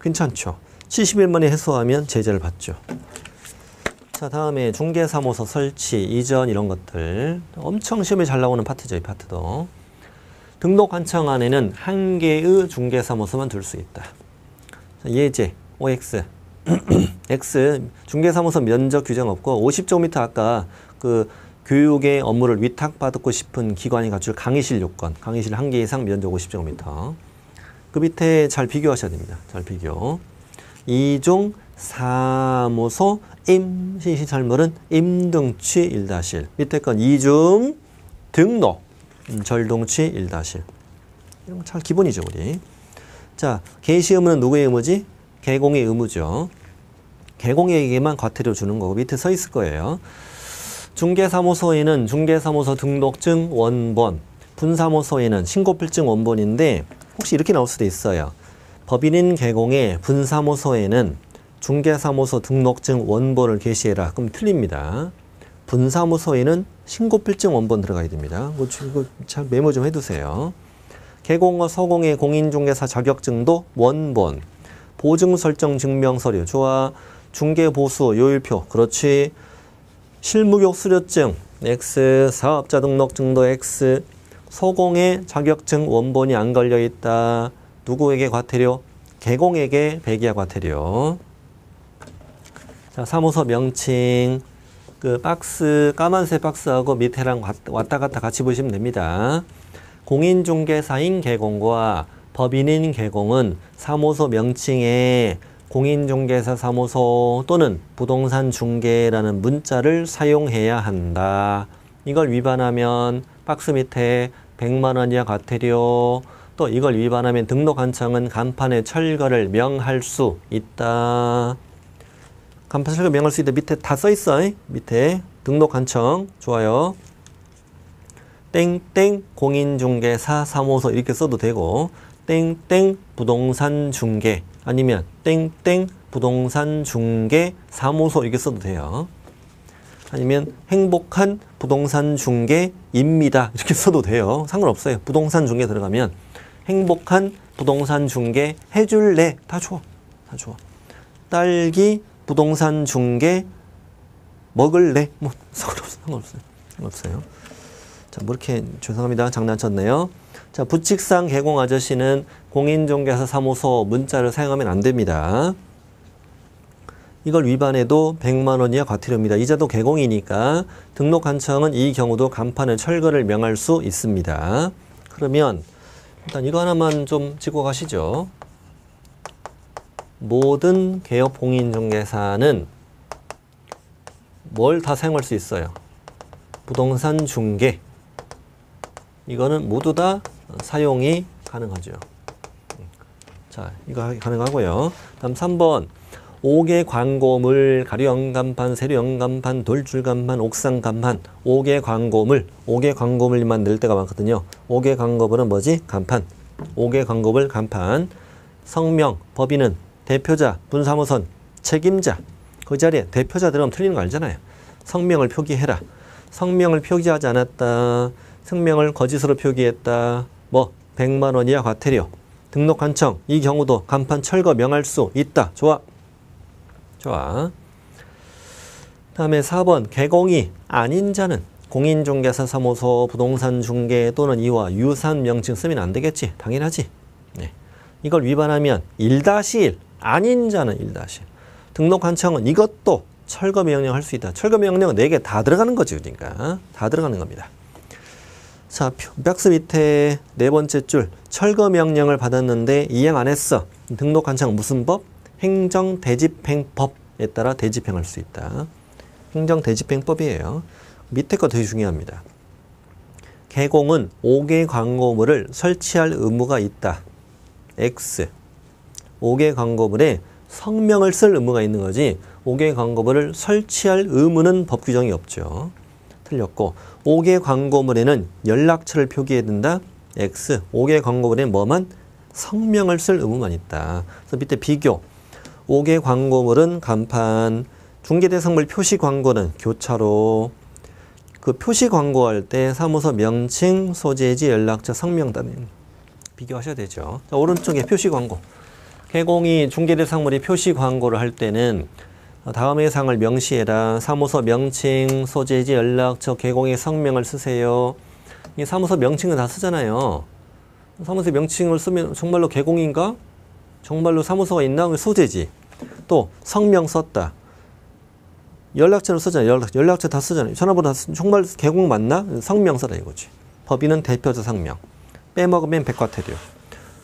괜찮죠. 70일 만에 해소하면 제재를 받죠. 자, 다음에 중개사무소 설치, 이전 이런 것들. 엄청 시험에 잘 나오는 파트죠. 이 파트도. 등록 관청 안에는 한 개의 중개사무소만 둘 수 있다. 자, 예제, OX. X, 중개사무소 면적 규정 없고 50제곱미터 아까 그 교육의 업무를 위탁받고 싶은 기관이 갖출 강의실 요건. 강의실 한 개 이상 면적 50제곱미터. 그 밑에 잘 비교하셔야 됩니다. 잘 비교. 이중 사무소 임시시설물은 임등치 1-1. 밑에 건 이중 등록 절동치 1-1. 이런 거 잘 기본이죠, 우리. 자, 개시 의무는 누구의 의무지? 개공의 의무죠. 개공에게만 과태료 주는 거고 밑에 써 있을 거예요. 중개사무소에는 중개사무소 등록증 원본, 분사무소에는 신고필증 원본인데 혹시 이렇게 나올 수도 있어요. 법인인 개공에 분사무소에는 중개사무소 등록증 원본을 게시해라. 그럼 틀립니다. 분사무소에는 신고필증 원본 들어가야 됩니다. 이거 잘 메모 좀 해두세요. 개공과 서공의 공인중개사 자격증도 원본. 보증설정증명서류. 좋아. 중개보수 요일표. 그렇지. 실무교육 수료증. X. 사업자 등록증도 X. 서공의 자격증 원본이 안 걸려있다. 누구에게 과태료? 개공에게 배기와 과태료. 자, 사무소 명칭. 그 박스, 까만색 박스하고 밑에랑 왔다 갔다 같이 보시면 됩니다. 공인중개사인 개공과 법인인 개공은 사무소 명칭에 공인중개사 사무소 또는 부동산 중개라는 문자를 사용해야 한다. 이걸 위반하면 박스 밑에 100만 원 이하 과태료, 또 이걸 위반하면 등록한청은 간판에 철거를 명할 수 있다. 간판 철거 명할 수 있다. 밑에 다 써있어. 밑에 등록한청. 좋아요. 땡땡 공인중개사 사무소 이렇게 써도 되고, 땡땡 부동산 중개 아니면 땡땡 부동산 중개 사무소 이렇게 써도 돼요. 아니면 행복한 부동산 중개입니다 이렇게 써도 돼요. 상관없어요. 부동산 중개 들어가면 행복한 부동산 중개 해줄래 다 좋아. 다 좋아. 딸기 부동산 중개 먹을래 뭐 상관없어요. 상관없어요. 자, 뭐 이렇게 죄송합니다. 장난쳤네요. 자, 부칙상 개공 아저씨는 공인중개사 사무소 문자를 사용하면 안 됩니다. 이걸 위반해도 100만 원 이하 과태료입니다. 이자도 개공이니까 등록한청은 이 경우도 간판에 철거를 명할 수 있습니다. 그러면 일단 이거 하나만 좀 짚고 가시죠. 모든 개업 공인중개사는 뭘 다 사용할 수 있어요? 부동산 중개. 이거는 모두 다 사용이 가능하죠. 자, 이거 가능하고요. 다음 3번. 5개 광고물, 가류형 간판, 세류형 간판, 돌줄 간판, 옥상 간판, 5개 광고물, 5개 광고물만 낼 때가 많거든요. 5개 광고물은 뭐지? 간판. 5개 광고물, 간판. 성명, 법인은 대표자, 분사무선, 책임자. 그 자리에 대표자 들어가면 틀리는 거 알잖아요. 성명을 표기해라. 성명을 표기하지 않았다. 성명을 거짓으로 표기했다. 뭐 100만 원 이하 과태료. 등록한청. 이 경우도 간판 철거 명할 수 있다. 좋아. 좋아. 다음에 4번. 개공이 아닌 자는 공인중개사 사무소, 부동산 중개 또는 이와 유사한 명칭 쓰면 안 되겠지. 당연하지. 네. 이걸 위반하면 1-1. 아닌 자는 1-1. 등록한청은 이것도 철거 명령 할 수 있다. 철거 명령은 4개 다 들어가는 거지. 그러니까 다 들어가는 겁니다. 자, 박스 밑에 네 번째 줄. 철거 명령을 받았는데 이행 안 했어. 등록한청 무슨 법? 행정대집행법에 따라 대집행할 수 있다. 행정대집행법이에요. 밑에 거 되게 중요합니다. 개공은 5개 광고물을 설치할 의무가 있다. X. 5개 광고물에 성명을 쓸 의무가 있는 거지 5개 광고물을 설치할 의무는 법 규정이 없죠. 틀렸고 5개 광고물에는 연락처를 표기해야 된다. X. 5개 광고물에는 뭐만? 성명을 쓸 의무만 있다. 그래서 밑에 비교. 5개 광고물은 간판, 중개대상물 표시 광고는 교차로. 그 표시 광고할 때 사무소 명칭, 소재지, 연락처, 성명 등 비교하셔야 되죠. 자, 오른쪽에 표시 광고. 개공이 중개대상물이 표시 광고를 할 때는 다음의 사항을 명시해라. 사무소 명칭, 소재지, 연락처, 개공의 성명을 쓰세요. 이 사무소 명칭은 다 쓰잖아요. 사무소 명칭을 쓰면 정말로 개공인가? 정말로 사무소가 있나? 소재지. 또 성명 썼다. 연락처를 쓰잖아요. 연락처 다 쓰잖아요. 전화번호 정말 개공 맞나? 성명 써라 이거지. 법인은 대표자 성명. 빼먹으면 백과태료.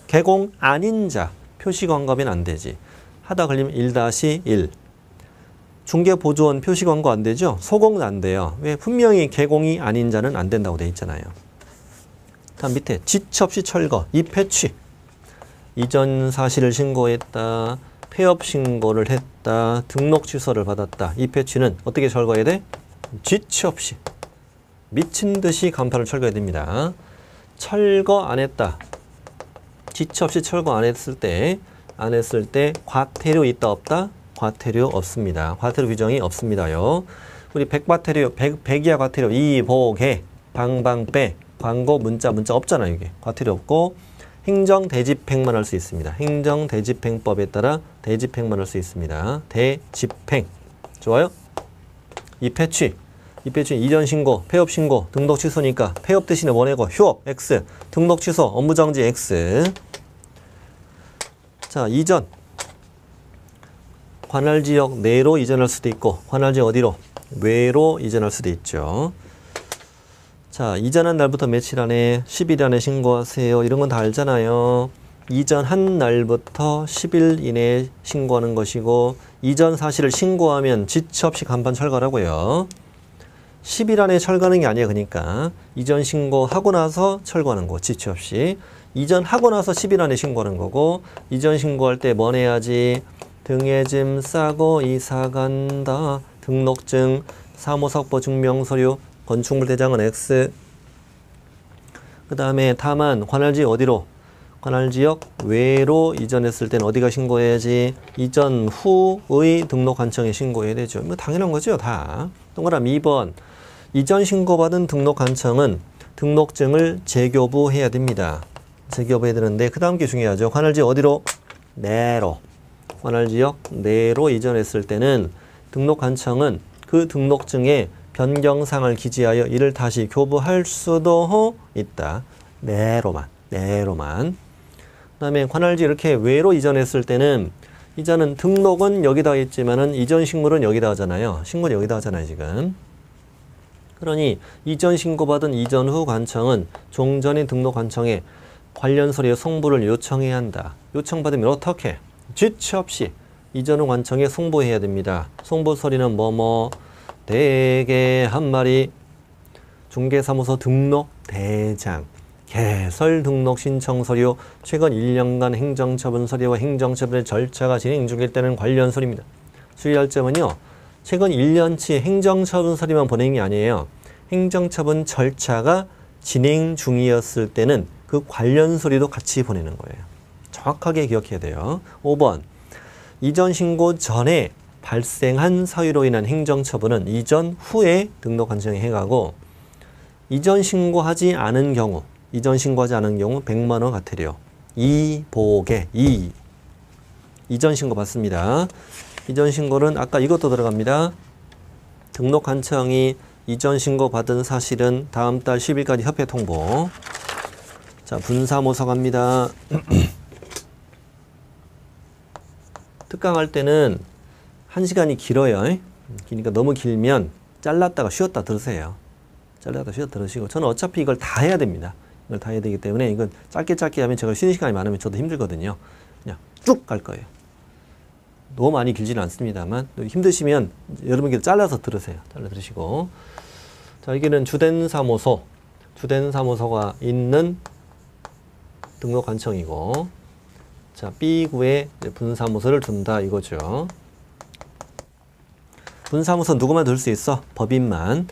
개공 아닌 자. 표시 광고하면 안 되지. 하다 걸리면 1-1. 중개보조원 표시 광고 안 되죠? 소공은 안 돼요. 왜? 분명히 개공이 아닌 자는 안 된다고 돼 있잖아요. 다음 밑에 지체 없이 철거, 입회취. 이전 사실을 신고했다. 폐업 신고를 했다. 등록 취소를 받았다. 입회취는 어떻게 철거해야 돼? 지체 없이. 미친 듯이 간판을 철거해야 됩니다. 철거 안 했다. 지체 없이 철거 안 했을 때 과태료 있다 없다? 과태료 없습니다. 과태료 규정이 없습니다요. 우리 백과태료, 백이야 과태료, 이보개, 방방빼, 광고, 문자 없잖아요. 이게 과태료 없고 행정대집행만 할 수 있습니다. 행정대집행법에 따라 대집행만 할 수 있습니다. 대집행. 좋아요? 입회취, 이전 신고, 폐업 신고, 등록 취소니까 폐업 대신에 뭐 내고 휴업 X, 등록 취소, 업무 정지 X. 자, 이전. 관할 지역 내로 이전할 수도 있고 관할 지역 어디로? 외로 이전할 수도 있죠. 자, 이전한 날부터 며칠 안에 10일 안에 신고하세요. 이런 건 다 알잖아요. 이전한 날부터 10일 이내에 신고하는 것이고 이전 사실을 신고하면 지체 없이 간판 철거라고요. 10일 안에 철거하는 게 아니에요. 그러니까 이전 신고하고 나서 철거하는 거 지체 없이. 이전하고 나서 10일 안에 신고하는 거고 이전 신고할 때 뭐 내야지? 등에 짐 싸고 이사 간다. 등록증, 사무석보 증명서류, 건축물 대장은 X. 그 다음에 다만 관할지역 어디로? 관할지역 외로 이전했을 때는 어디가 신고해야지? 이전 후의 등록관청에 신고해야 되죠. 뭐 당연한 거죠, 다. 동그라미 2번. 이전 신고받은 등록관청은 등록증을 재교부해야 됩니다. 재교부해야 되는데 그 다음 게 중요하죠. 관할지역 어디로? 내로. 관할지역 내로 이전했을 때는 등록관청은 그 등록증에 변경사항을 기재하여 이를 다시 교부할 수도 있다. 내로만. 그 다음에 관할지 이렇게 외로 이전했을 때는 이전은 등록은 여기다 있지만은 이전 신고는 여기다 하잖아요. 신고는 여기다 하잖아요, 지금. 그러니 이전 신고받은 이전 후 관청은 종전의 등록관청에 관련 서류의 송부를 요청해야 한다. 요청받으면 어떻게? 지체 없이 이전 후 관청에 송부해야 됩니다. 송부 서류는 뭐뭐 대개 한 마리 중개사무소 등록 대장 개설 등록 신청 서류 최근 1년간 행정처분 서류와 행정처분의 절차가 진행 중일 때는 관련 서류입니다. 주의할 점은요. 최근 1년치 행정처분 서류만 보내는 게 아니에요. 행정처분 절차가 진행 중이었을 때는 그 관련 서류도 같이 보내는 거예요. 정확하게 기억해야 돼요. 5번. 이전 신고 전에 발생한 사유로 인한 행정처분은 이전 후에 등록관청에 해가고 이전 신고하지 않은 경우 100만 원 과태료. 이보개. 이전 신고 받습니다. 이전 신고는 아까 이것도 들어갑니다. 등록관청이 이전 신고 받은 사실은 다음 달 10일까지 협회 통보. 자, 분사모서 갑니다. 특강할 때는 1시간이 길어요. 그러니까 너무 길면 잘랐다가 쉬었다 들으세요. 잘랐다 쉬었다 들으시고 저는 어차피 이걸 다 해야 됩니다. 이걸 다 해야 되기 때문에 이건 짧게 하면 제가 쉬는 시간이 많으면 저도 힘들거든요. 그냥 쭉 갈 거예요. 너무 많이 길지는 않습니다만 힘드시면 여러분께서 잘라서 들으세요. 잘라 들으시고 자, 여기는 주된 사무소가 있는 등록관청이고 자, B구에 분사무소를 둔다 이거죠. 분사무소 누구만 둘 수 있어? 법인만.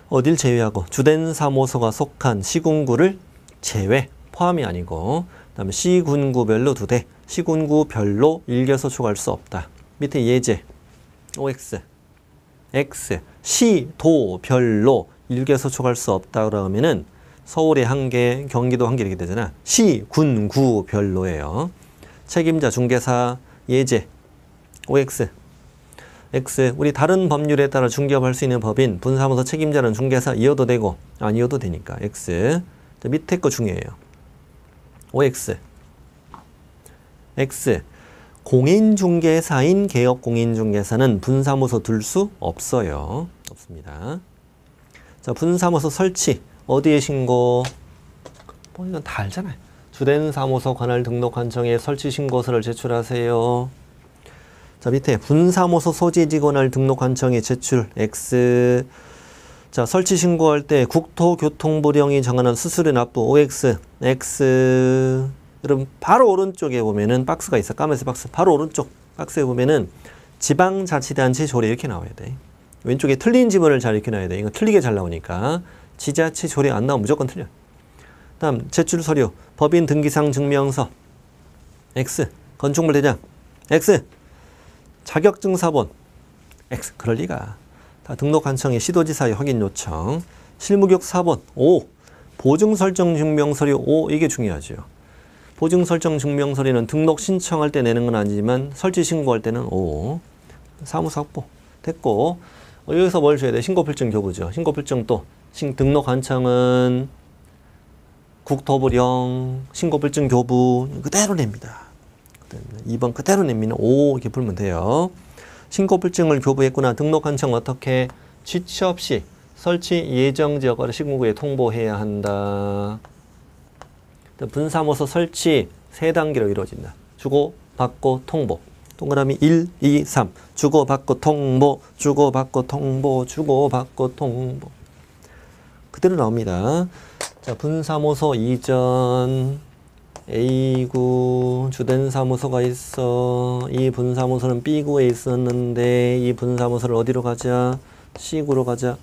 어딜 제외하고 주된 사무소가 속한 시군구를 제외, 포함이 아니고 그 다음에 시군구별로 2대, 시군구별로 일개소 초과할 수 없다. 밑에 예제 OX, X, 시도별로 일개소 초과할 수 없다 그러면은 서울에 1개, 경기도 1개 이렇게 되잖아. 시군구별로예요. 책임자 중개사 예제 OX X 우리 다른 법률에 따라 중개업할 수 있는 법인 분사무소 책임자는 중개사 이어도 되고 아니어도 되니까 X 자, 밑에 거 중요해요. OX X 공인중개사인 개업공인중개사는 분사무소 둘 수 없어요. 없습니다. 자, 분사무소 설치 어디에 신고? 뭐 이건 다 알잖아요. 주된 사무소 관할 등록관청에 설치 신고서를 제출하세요. 자, 밑에 분사무소 소재 직원할 등록관청에 제출 X. 자, 설치 신고할 때 국토교통부령이 정하는 수수료 납부 OX X. 여러분 바로 오른쪽에 보면은 박스가 있어. 까만색 박스. 바로 오른쪽 박스에 보면은 지방자치단체 조례 이렇게 나와야 돼. 왼쪽에 틀린 지문을 잘 이렇게 놔야 돼. 이거 틀리게 잘 나오니까. 지자체 조례 안 나오면 무조건 틀려. 다음 제출 서류 법인 등기상 증명서 X. 건축물 대장 X. 자격증 사본 X. 그럴 리가. 다 등록관청의 시도지사의 확인 요청. 실무격 4번. 5. 보증설정 증명서류 5. 이게 중요하죠. 보증설정 증명서류는 등록 신청할 때 내는 건 아니지만 설치 신고할 때는 5. 사무소 확보. 됐고 여기서 뭘 줘야 돼? 신고필증 교부죠. 신고필증 또 등록관청은 국토부령 신고필증 교부 그대로 냅니다. 2번 그대로 냅니다. 5 이렇게 풀면 돼요. 신고필증을 교부했구나. 등록관청 어떻게? 지체 없이 설치 예정지역으로 시군구에 통보해야 한다. 분사무소 설치 3단계로 이루어진다. 주고받고 통보. 동그라미 1, 2, 3. 주고받고 통보, 주고받고 통보, 주고받고 통보. 그대로 나옵니다. 자, 분사무소 이전 A구 주된 사무소가 있어. 이 분사무소는 B구에 있었는데 이 분사무소를 어디로 가자? C구로 가자.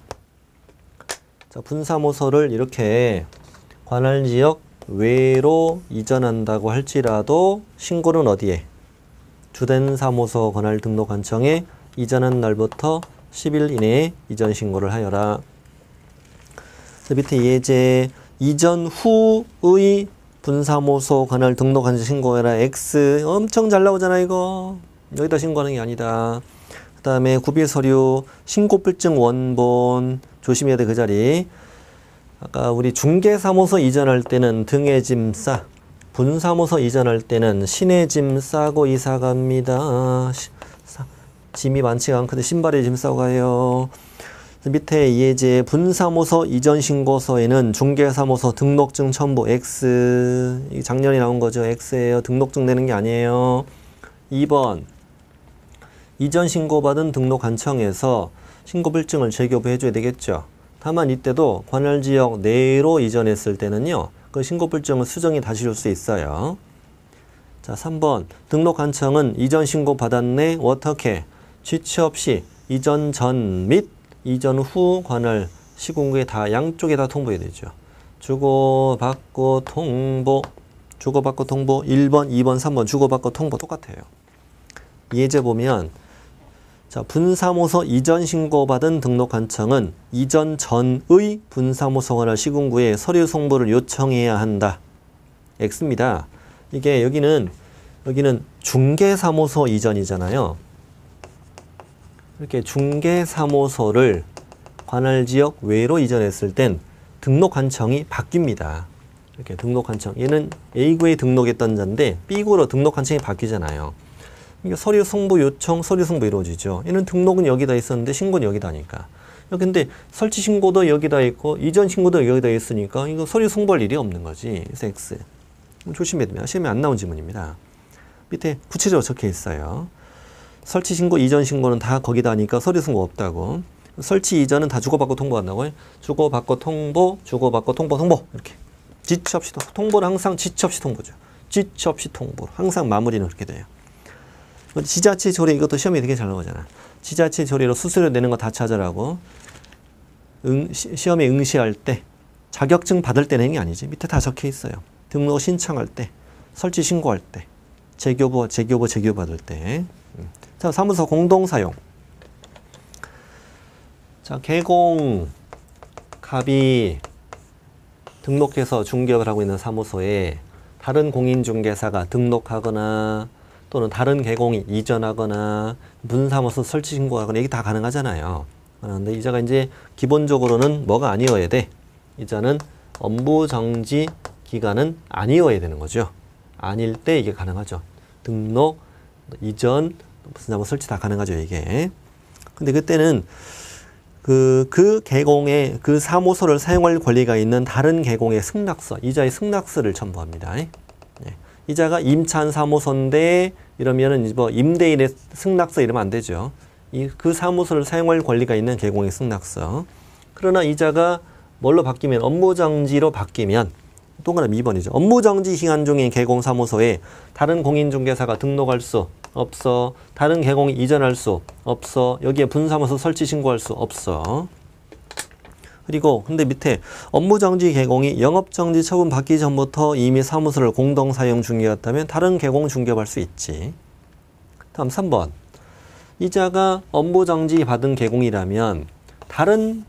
자, 분사무소를 이렇게 관할지역 외로 이전한다고 할지라도 신고는 어디에? 주된 사무소 관할 등록관청에 이전한 날부터 10일 이내에 이전 신고를 하여라. 밑에 예제 이전 후의 분사무소 관할 등록관청 신고해라. X 엄청 잘 나오잖아 이거. 여기다 신고하는 게 아니다. 그 다음에 구비서류 신고필증 원본 조심해야 돼 그 자리. 아까 우리 중개사무소 이전할 때는 등에 짐 싸. 분사무소 이전할 때는 신의 짐 싸고 이사 갑니다. 짐이 많지가 않거든. 신발에 짐 싸고 가요. 밑에 예제 분사무소 이전 신고서에는 중개사무소 등록증 첨부 X. 이게 작년에 나온 거죠. X예요. 등록증 내는 게 아니에요. 2번 이전 신고받은 등록관청에서 신고필증을 재교부해 줘야 되겠죠. 다만 이때도 관할지역 내로 이전했을 때는요. 그 신고필증은 수정이 다시 줄 수 있어요. 자, 3번 등록관청은 이전 신고 받았네. 어떻게? 지체 없이 이전 전 및 이전 후 관할 시군구에 다 양쪽에 다 통보해야 되죠. 주고받고 통보, 주고받고 통보 1번, 2번, 3번 주고받고 통보 똑같아요. 예제 보면 자, 분사무소 이전 신고받은 등록관청은 이전 전의 분사무소 관할 시군구에 서류 송부를 요청해야 한다. X입니다. 이게 여기는 중개사무소 이전이잖아요. 이렇게 중개사무소를 관할지역 외로 이전했을 땐 등록관청이 바뀝니다. 이렇게 등록관청. 얘는 A구에 등록했던 자인데 B구로 등록관청이 바뀌잖아요. 그러니까 서류 송부 요청, 서류 송부 이루어지죠. 얘는 등록은 여기다 있었는데 신고는 여기다 하니까. 근데 설치 신고도 여기다 있고 이전 신고도 여기다 있으니까 이거 서류 송부할 일이 없는 거지. 그래서 X. 조심해야 됩니다. 시험에 안 나온 지문입니다. 밑에 구체적으로 적혀 있어요. 설치 신고, 이전 신고는 다 거기다 하니까 서류 송부 없다고. 설치 이전은 다 주고받고 통보한다고요. 주고받고 통보, 주고받고 통보, 통보. 이렇게. 지체 없이 통보는 항상 지체 없이 통보죠. 지체 없이 통보. 항상 마무리는 그렇게 돼요. 지자체 조례 이것도 시험에 되게 잘 나오잖아. 지자체 조례로 수수료 내는 거 다 찾아라고. 시험에 응시할 때 자격증 받을 때 내는 게 아니지. 밑에 다 적혀 있어요. 등록 신청할 때, 설치 신고할 때, 재교부 받을 때. 자, 사무소 공동 사용. 자, 개공 갑이 등록해서 중개업을 하고 있는 사무소에 다른 공인중개사가 등록하거나 또는 다른 개공이 이전하거나 분사무소 설치 신고하거나 이게 다 가능하잖아요. 그런데 이자가 이제 기본적으로는 뭐가 아니어야 돼? 이자는 업무 정지 기간은 아니어야 되는 거죠. 아닐 때 이게 가능하죠. 등록, 이전, 분사무소 설치 다 가능하죠, 이게. 근데 그때는 그 개공의 그 사무소를 사용할 권리가 있는 다른 개공의 승낙서, 이자의 승낙서를 첨부합니다. 이자가 임차한 사무소인데 이러면은 뭐 임대인의 승낙서 이러면 안 되죠. 그 사무소를 사용할 권리가 있는 개공의 승낙서. 그러나 이자가 뭘로 바뀌면 업무정지로 바뀌면 동그라미 2번이죠. 업무정지 기간 중인 개공사무소에 다른 공인중개사가 등록할 수 없어. 다른 개공이 이전할 수 없어. 여기에 분사무소 설치 신고할 수 없어. 그리고 근데 밑에 업무정지 개공이 영업정지 처분 받기 전부터 이미 사무소를 공동사용 중이었다면 다른 개공 중개할 수 있지. 다음 3번. 이자가 업무정지 받은 개공이라면 다른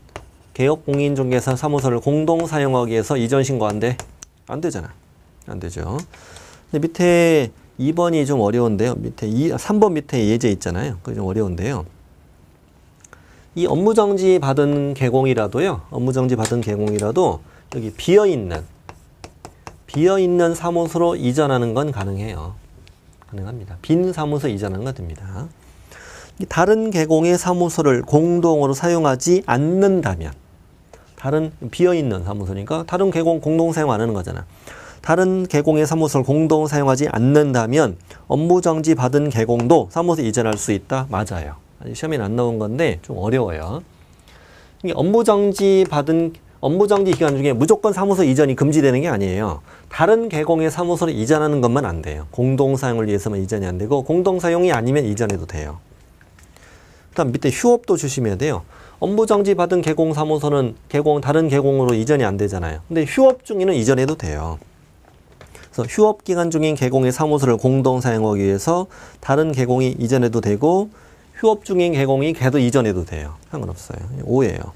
개업 공인중개사 사무소를 공동 사용하기 위해서 이전 신고한대? 안 되잖아. 안 되죠. 근데 밑에 2번이 좀 어려운데요. 밑에 3번 밑에 예제 있잖아요. 그게 좀 어려운데요. 이 업무정지 받은 개공이라도요. 업무정지 받은 개공이라도 여기 비어있는 사무소로 이전하는 건 가능해요. 가능합니다. 빈 사무소 이전하는 건 됩니다. 다른 개공의 사무소를 공동으로 사용하지 않는다면, 다른 비어있는 사무소니까 다른 개공 공동 사용 안 하는 거잖아. 다른 개공의 사무소를 공동 사용하지 않는다면 업무정지 받은 개공도 사무소 이전할 수 있다? 맞아요. 아직 시험에는 안 나온 건데 좀 어려워요. 업무정지 기간 중에 무조건 사무소 이전이 금지되는 게 아니에요. 다른 개공의 사무소를 이전하는 것만 안 돼요. 공동 사용을 위해서만 이전이 안 되고 공동 사용이 아니면 이전해도 돼요. 그다음 밑에 휴업도 조심해야 돼요. 업무정지 받은 개공 사무소는 다른 개공으로 이전이 안 되잖아요. 근데 휴업 중에는 이전해도 돼요. 그래서 휴업 기간 중인 개공의 사무소를 공동 사용하기 위해서 다른 개공이 이전해도 되고 휴업 중인 개공이 걔도 이전해도 돼요. 상관없어요. 5예요.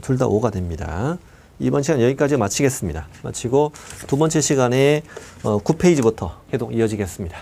둘 다 5가 됩니다. 이번 시간 여기까지 마치겠습니다. 마치고 두 번째 시간에 9페이지부터 계속 이어지겠습니다.